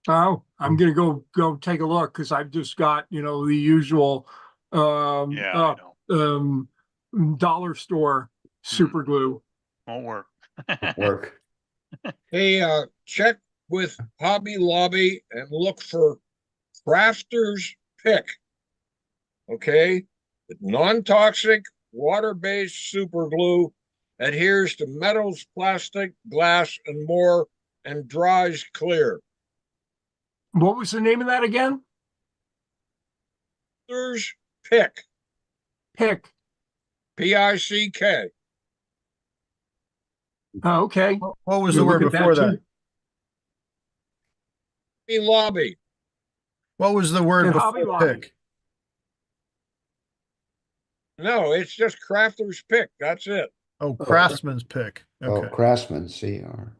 Oh, I'm gonna go take a look because I've just got, you know, the usual Yeah, I know. dollar store super glue. Won't work. Work. Hey, check with Hobby Lobby and look for Crafter's Pick. Okay? Non-toxic, water-based super glue adheres to metals, plastic, glass, and more, and dries clear. What was the name of that again? Crafter's Pick. Pick. P-I-C-K. Oh, okay. What was We'll the word look at before that that? too. Hobby Lobby. What was the word And Hobby before Lobby. pick? No, it's just Crafter's Pick. That's it. Oh, craftsman's pick. Oh, Okay. Craftsman, CR.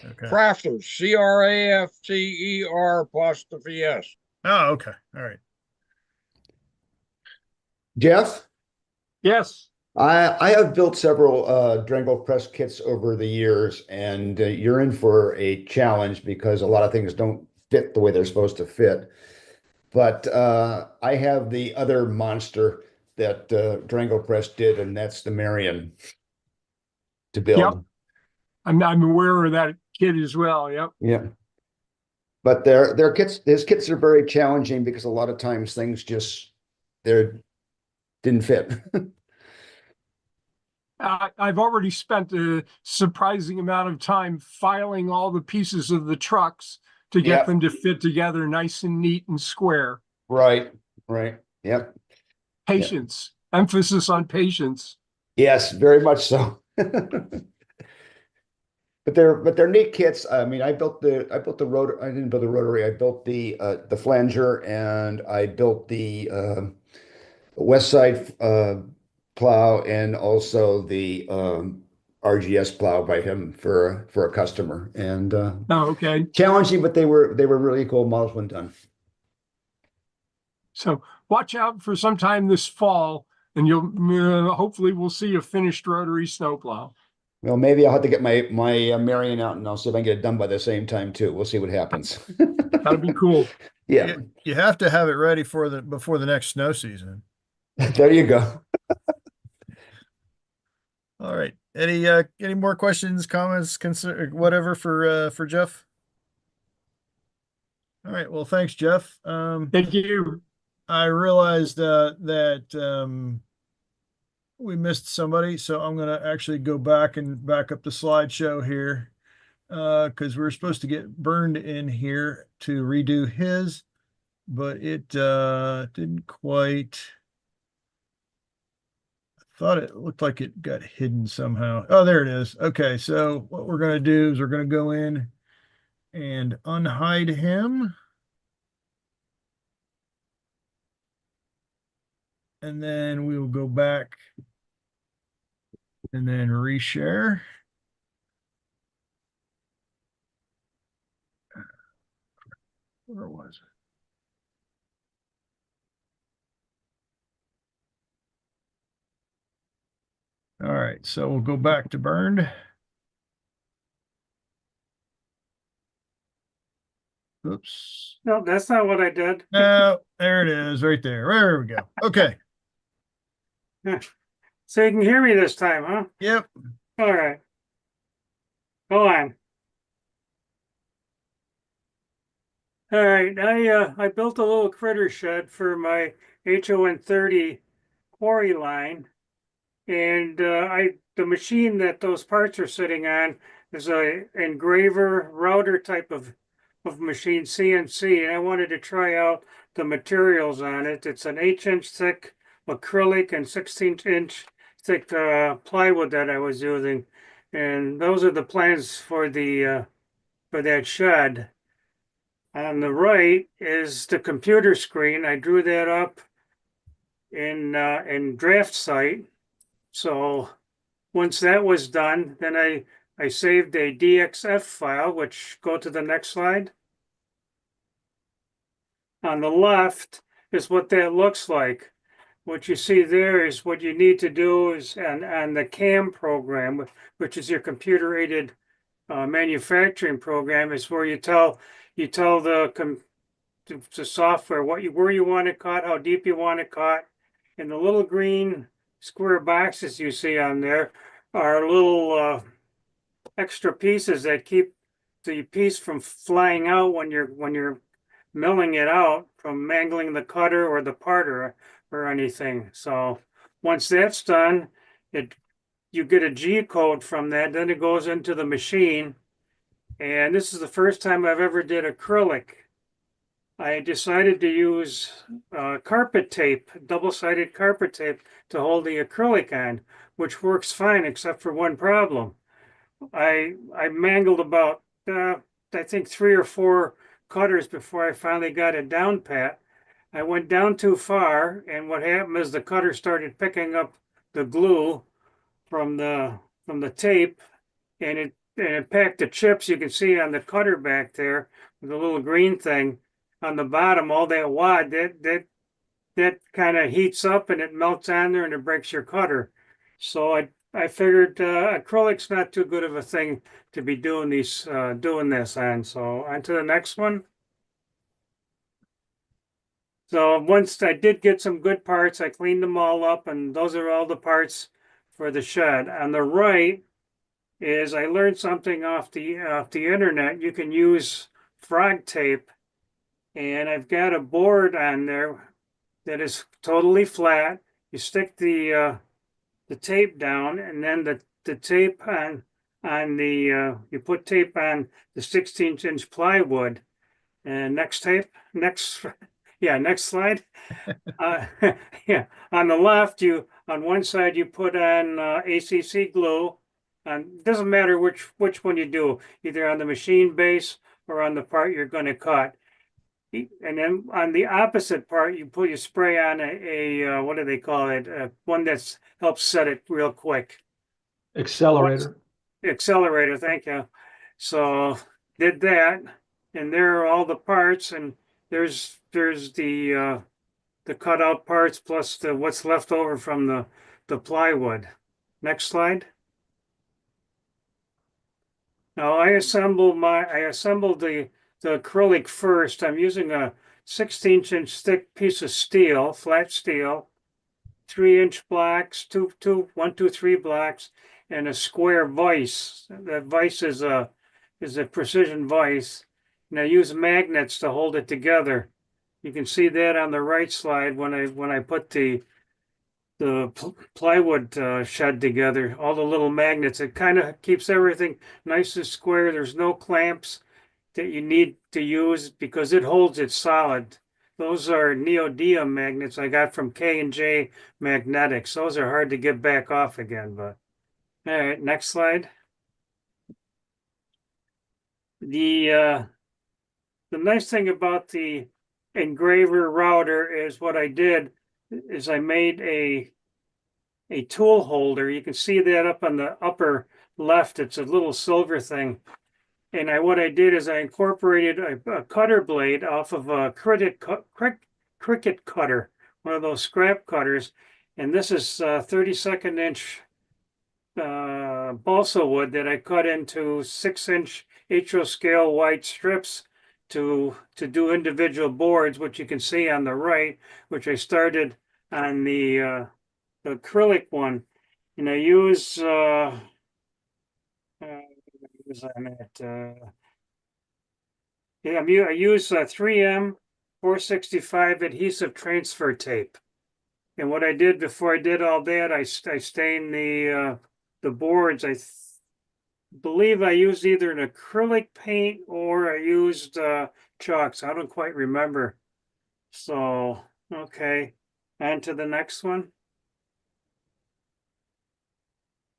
Okay. Crafters. C-R-A-F-T-E-R apostrophe S. Oh, okay. All right. Jeff, Yes. I have built several Drango press kits over the years, and you're in for a challenge because a lot of things don't fit the way they're supposed to fit. But I have the other monster that Drango Press did, and that's the Marion to build. Yep. I'm aware of that kid as well. Yep. Yeah. But their kits, his kits are very challenging because a lot of times things just didn't fit. I've already spent a surprising amount of time filing all the pieces of the trucks to get Yep. them to fit together nice and neat and square. Right. Yep. Patience. Emphasis on patience. Yes, very much so. But they're neat kits. I mean, I built the rotor. I didn't build the rotary. I built the flanger, and I built the west side plow, and also the RGS plow by him for a customer. And Oh, okay. challenging, but they were really cool models when done. So watch out for sometime this fall, and you'll hopefully we'll see a finished rotary snowplow. Well, maybe I'll have to get my Marion out, and I'll see if I can get it done by the same time too. We'll see what happens. That'd be cool. Yeah, You have to have it ready for before the next snow season. there you go. All right. Any more questions, comments, whatever for Jeff? All right. Well, thanks, Jeff. Thank you. I realized that we missed somebody, so I'm gonna actually go back and back up the slideshow here because we're supposed to get Burned in here to redo his, but it didn't quite. I thought it looked like it got hidden somehow. Oh, there it is. Okay, so what we're gonna do is we're gonna go in and unhide him. And then we will go back and then reshare. Where was it? All right, so we'll go back to Burned. Oops. No, that's not what I did. No, there it is, right there. There we go. Okay. So you can hear me this time, huh? Yep. All right. Go on. All right. I built a little critter shed for my HON30 quarry line, and the machine that those parts are sitting on is a engraver router type of machine, CNC, and I wanted to try out the materials on it. It's an 8-inch thick acrylic and 16-inch thick plywood that I was using. And those are the plans for the for that shed. On the right is the computer screen. I drew that up in draft site. So once that was done, then I saved a DXF file, which go to the next slide. On the left is what that looks like. What you see there is what you need to do is on the CAM program, which is your computer aided manufacturing program, is where you tell the software where you want it cut, how deep you want it cut, and the little green square boxes you see on there are little extra pieces that keep the piece from flying out when you're milling it out, from mangling the cutter or the parter or anything. So once that's done, you get a G code from that, then it goes into the machine. And this is the first time I've ever did acrylic. I decided to use carpet tape, double-sided carpet tape, to hold the acrylic on, which works fine except for one problem. I mangled about I think 3 or 4 cutters before I finally got it down pat. I went down too far, and what happened is the cutter started picking up the glue from the tape, and it packed the chips. You can see on the cutter back there with the little green thing on the bottom, all that wad that kind of heats up and it melts on there and it breaks your cutter. So I figured acrylic's not too good of a thing to be doing this on. So on to the next one. So once I did get some good parts, I cleaned them all up, and those are all the parts for the shed. On the right is I learned something off the internet. You can use frog tape, and I've got a board on there that is totally flat. You stick the tape down, and then the tape on the you put tape on the 16-inch plywood. And next slide. Yeah, on the left, on one side you put on ACC glue. And doesn't matter which one you do, either on the machine base or on the part you're going to cut. And then on the opposite part, you spray on a what do they call it? One that helps set it real quick. Accelerator. Accelerator, thank you. So did that, and there are all the parts, and there's the cutout parts plus what's left over from the plywood. Next slide. Now I assembled the acrylic first. I'm using a 16-inch thick piece of steel, flat steel, 3-inch blocks, 1, 2, 3 blocks, and a square vise. That vise is a precision vise, and I use magnets to hold it together. You can see that on the right slide when I put the plywood shed together, all the little magnets. It kind of keeps everything nice and square. There's no clamps that you need to use because it holds it solid. Those are neodymium magnets I got from K&J Magnetics. Those are hard to get back off again, but all right, next slide. The nice thing about the engraver router is what I did is I made a tool holder. You can see that up on the upper left. It's a little silver thing. And what I did is I incorporated a cutter blade off of a cricket cutter, one of those scrap cutters. And this is 32nd inch balsa wood that I cut into 6-inch HO scale wide strips to do individual boards, which you can see on the right, which I started on the acrylic one. And I use I use 3M 465 adhesive transfer tape. And what I did before I did all that, I stained the boards. I believe I used either an acrylic paint or I used chalks. I don't quite remember. So, okay, on to the next one.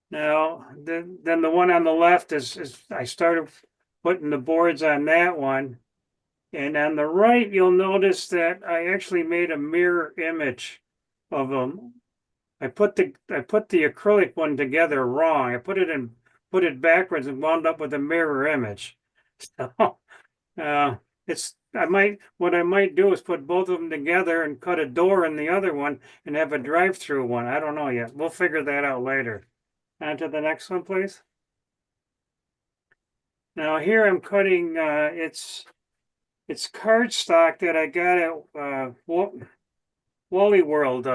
Now, then the one on the left is I started putting the boards on that one. And on the right, you'll notice that I actually made a mirror image of them. I put the acrylic one together wrong. I put it backwards and wound up with a mirror image. So what I might do is put both of them together and cut a door in the other one and have a drive-through one. I don't know yet. We'll figure that out later. On to the next one, please. Now here I'm cutting it's cardstock that I got at Wally World.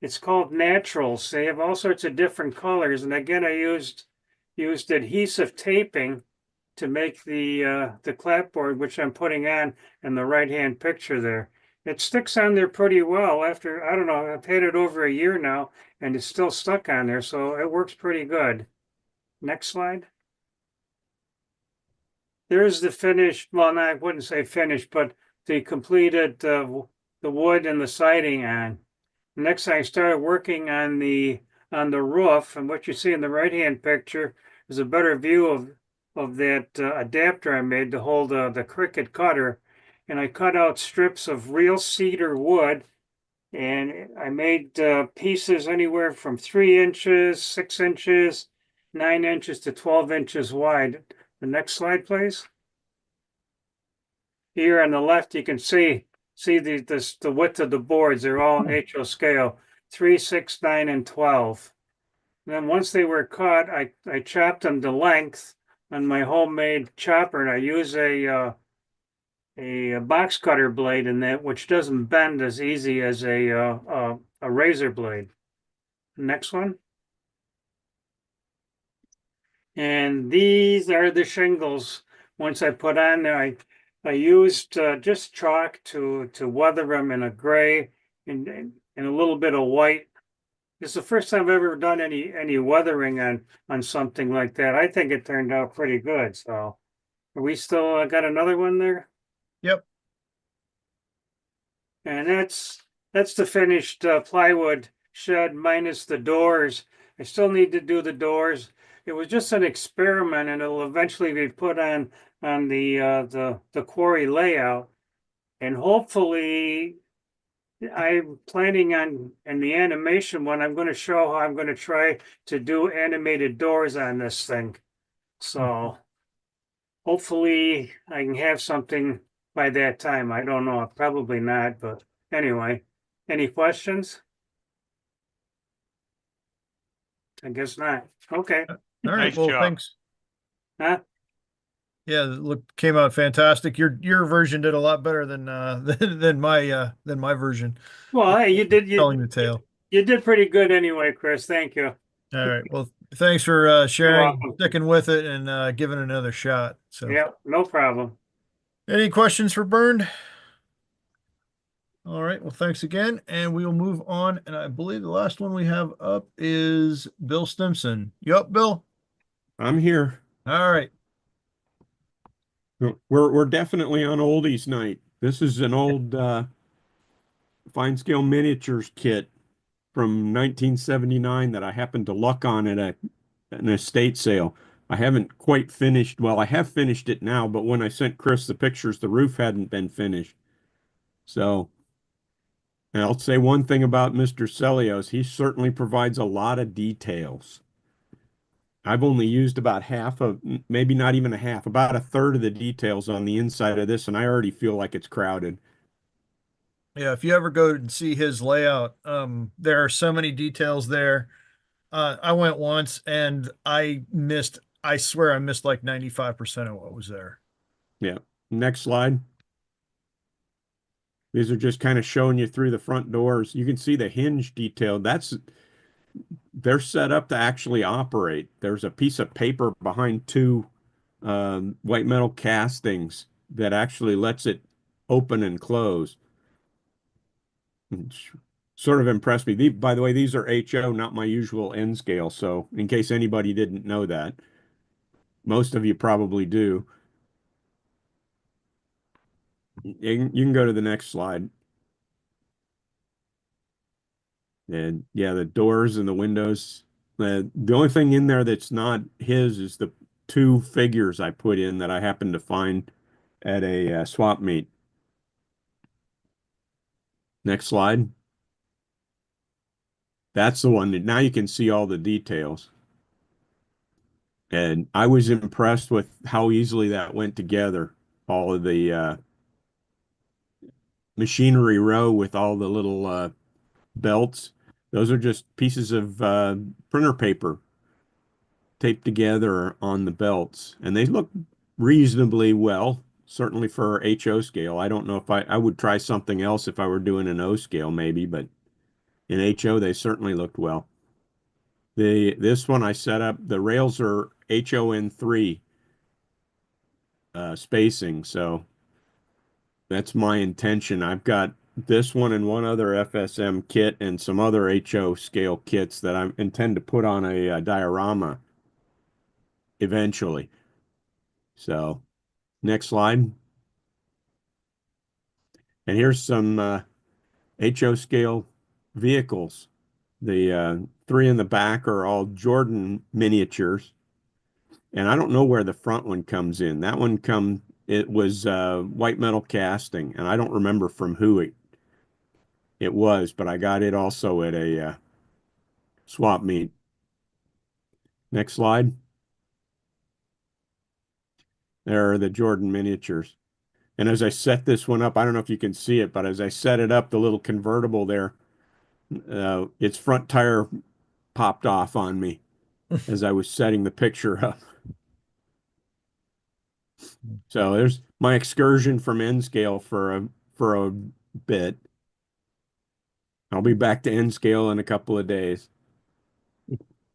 It's called Naturals. They have all sorts of different colors, and again I used adhesive taping to make the clapboard, which I'm putting on in the right-hand picture there. It sticks on there pretty well after, I don't know, I've had it over a year now, and it's still stuck on there, so it works pretty good. Next slide. There's the finished, well, no, I wouldn't say finished, but the completed the wood and the siding on. Next, I started working on the roof, and what you see in the right-hand picture is a better view of that adapter I made to hold the Cricut cutter. And I cut out strips of real cedar wood, and I made pieces anywhere from 3 inches, 6 inches, 9 inches to 12 inches wide. The next slide, please. Here on the left, you can see the width of the boards. They're all in HO scale, 3, 6, 9, and 12. And then once they were cut, I chopped them to length on my homemade chopper, and I use a box cutter blade in that, which doesn't bend as easy as a razor blade. Next one. And these are the shingles. Once I put on there, I used just chalk to weather them in a gray and a little bit of white. It's the first time I've ever done any weathering on something like that. I think it turned out pretty good. So, are we still got another one there? Yep. And that's the finished plywood shed minus the doors. I still need to do the doors. It was just an experiment, and it'll eventually be put on the quarry layout. And hopefully, I'm planning on in the animation one. I'm going to show how I'm going to try to do animated doors on this thing. So hopefully, I can have something by that time. I don't know. Probably not, but anyway, any questions? I guess not. Okay. All right. Nice Well, job. thanks. Huh? Yeah, look, came out fantastic. Your version did a lot better than than my version. Well, hey, Telling the tale. you did pretty good anyway, Chris. Thank you. All right. Well, thanks for You're sharing, welcome. sticking with it, and giving it another shot. So, Yeah, no problem. any questions for Bernd? All right. Well, thanks again, and we will move on. And I believe the last one we have up is Bill Stimson. You up, Bill? I'm here. All right. We're definitely on oldies night. This is an old fine scale miniatures kit from 1979 that I happened to luck on at an estate sale. I haven't quite finished. Well, I have finished it now, but when I sent Chris the pictures, the roof hadn't been finished. So, and I'll say one thing about Mr. Celios. He certainly provides a lot of details. I've only used about half of, maybe not even a half, about a third of the details on the inside of this, and I already feel like it's crowded. Yeah, if you ever go and see his layout, there are so many details there. I went once and I swear I missed like 95% of what was there. Yeah. Next slide. These are just kind of showing you through the front doors. You can see the hinge detail. They're set up to actually operate. There's a piece of paper behind two white metal castings that actually lets it open and close. It's sort of impressed me. By the way, these are HO, not my usual N scale. So in case anybody didn't know that, most of you probably do. You can go to the next slide. And yeah, the doors and the windows, The only thing in there that's not his is the two figures I put in that I happened to find at a swap meet. Next slide. That's the one that now you can see all the details. And I was impressed with how easily that went together. All of the machinery row with all the little belts. Those are just pieces of printer paper taped together on the belts. And they look reasonably well, certainly for HO scale. I don't know if I would try something else if I were doing an O scale maybe, but in HO they certainly looked well. This one I set up, the rails are HON3 spacing, so that's my intention. I've got this one and one other FSM kit and some other HO scale kits that I intend to put on a diorama eventually. So next slide. And here's some HO scale vehicles. The three in the back are all Jordan miniatures. And I don't know where the front one comes in. That one it was white metal casting, and I don't remember from who it was, but I got it also at a swap meet. Next slide. There are the Jordan miniatures. And as I set this one up, I don't know if you can see it, but as I set it up, the little convertible there, its front tire popped off on me as I was setting the picture up. So there's my excursion from N scale for a bit. I'll be back to N scale in a couple of days.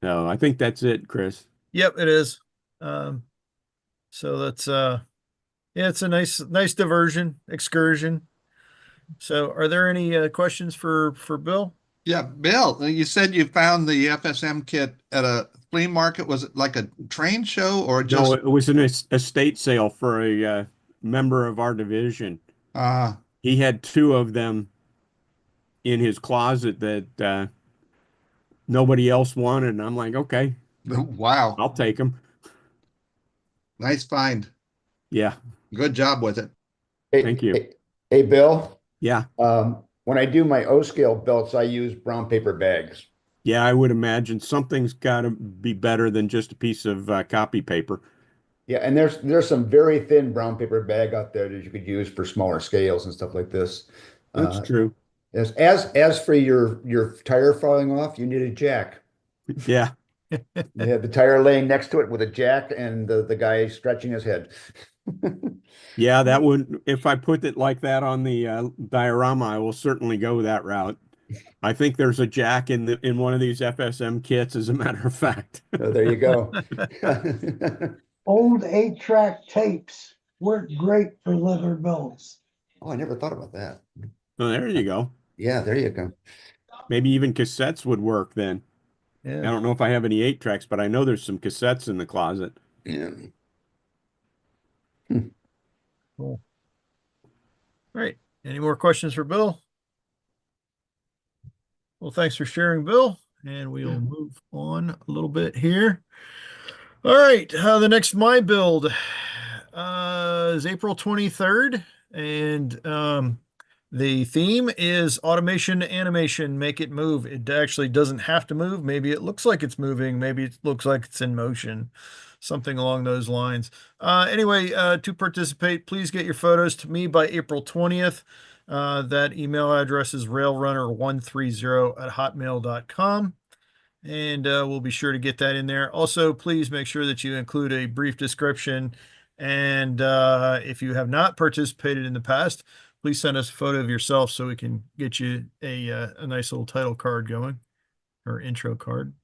So I think that's it, Chris. Yep, it is. So that's yeah, it's a nice diversion, excursion. So are there any questions for Bill? Yeah, Bill, you said you found the FSM kit at a flea market. Was it like a train show or just? No, it was an estate sale for a member of our division. He had two of them in his closet that nobody else wanted, and I'm like, okay, wow, I'll take them. Nice find. Yeah, good job with it. Thank you. Hey, Bill. Yeah. When I do my O scale belts, I use brown paper bags. Yeah, I would imagine something's got to be better than just a piece of copy paper. Yeah, and there's some very thin brown paper bag out there that you could use for smaller scales and stuff like this. That's true. As for your tire falling off, you need a jack. Yeah. You have the tire laying next to it with a jack and the guy stretching his head. Yeah, that would, if I put it like that on the diorama, I will certainly go that route. I think there's a jack in one of these FSM kits, as a matter of fact. Oh, there you go. Old 8-track tapes work great for leather belts. Oh, I never thought about that. Oh, there you go. Yeah, there you go. Maybe even cassettes would work then. Yeah. I don't know if I have any 8-tracks, but I know there's some cassettes in the closet. Yeah. Cool. All right. Any more questions for Bill? Well, thanks for sharing, Bill. And we'll move on a little bit here. All right. The next My Build is April 23rd. And the theme is automation, animation, make it move. It actually doesn't have to move. Maybe it looks like it's moving. Maybe it looks like it's in motion. Something along those lines. Anyway, to participate, please get your photos to me by April 20th. That email address is railrunner130@hotmail.com. And we'll be sure to get that in there. Also, please make sure that you include a brief description. And if you have not participated in the past, please send us a photo of yourself so we can get you a nice little title card going, or intro card.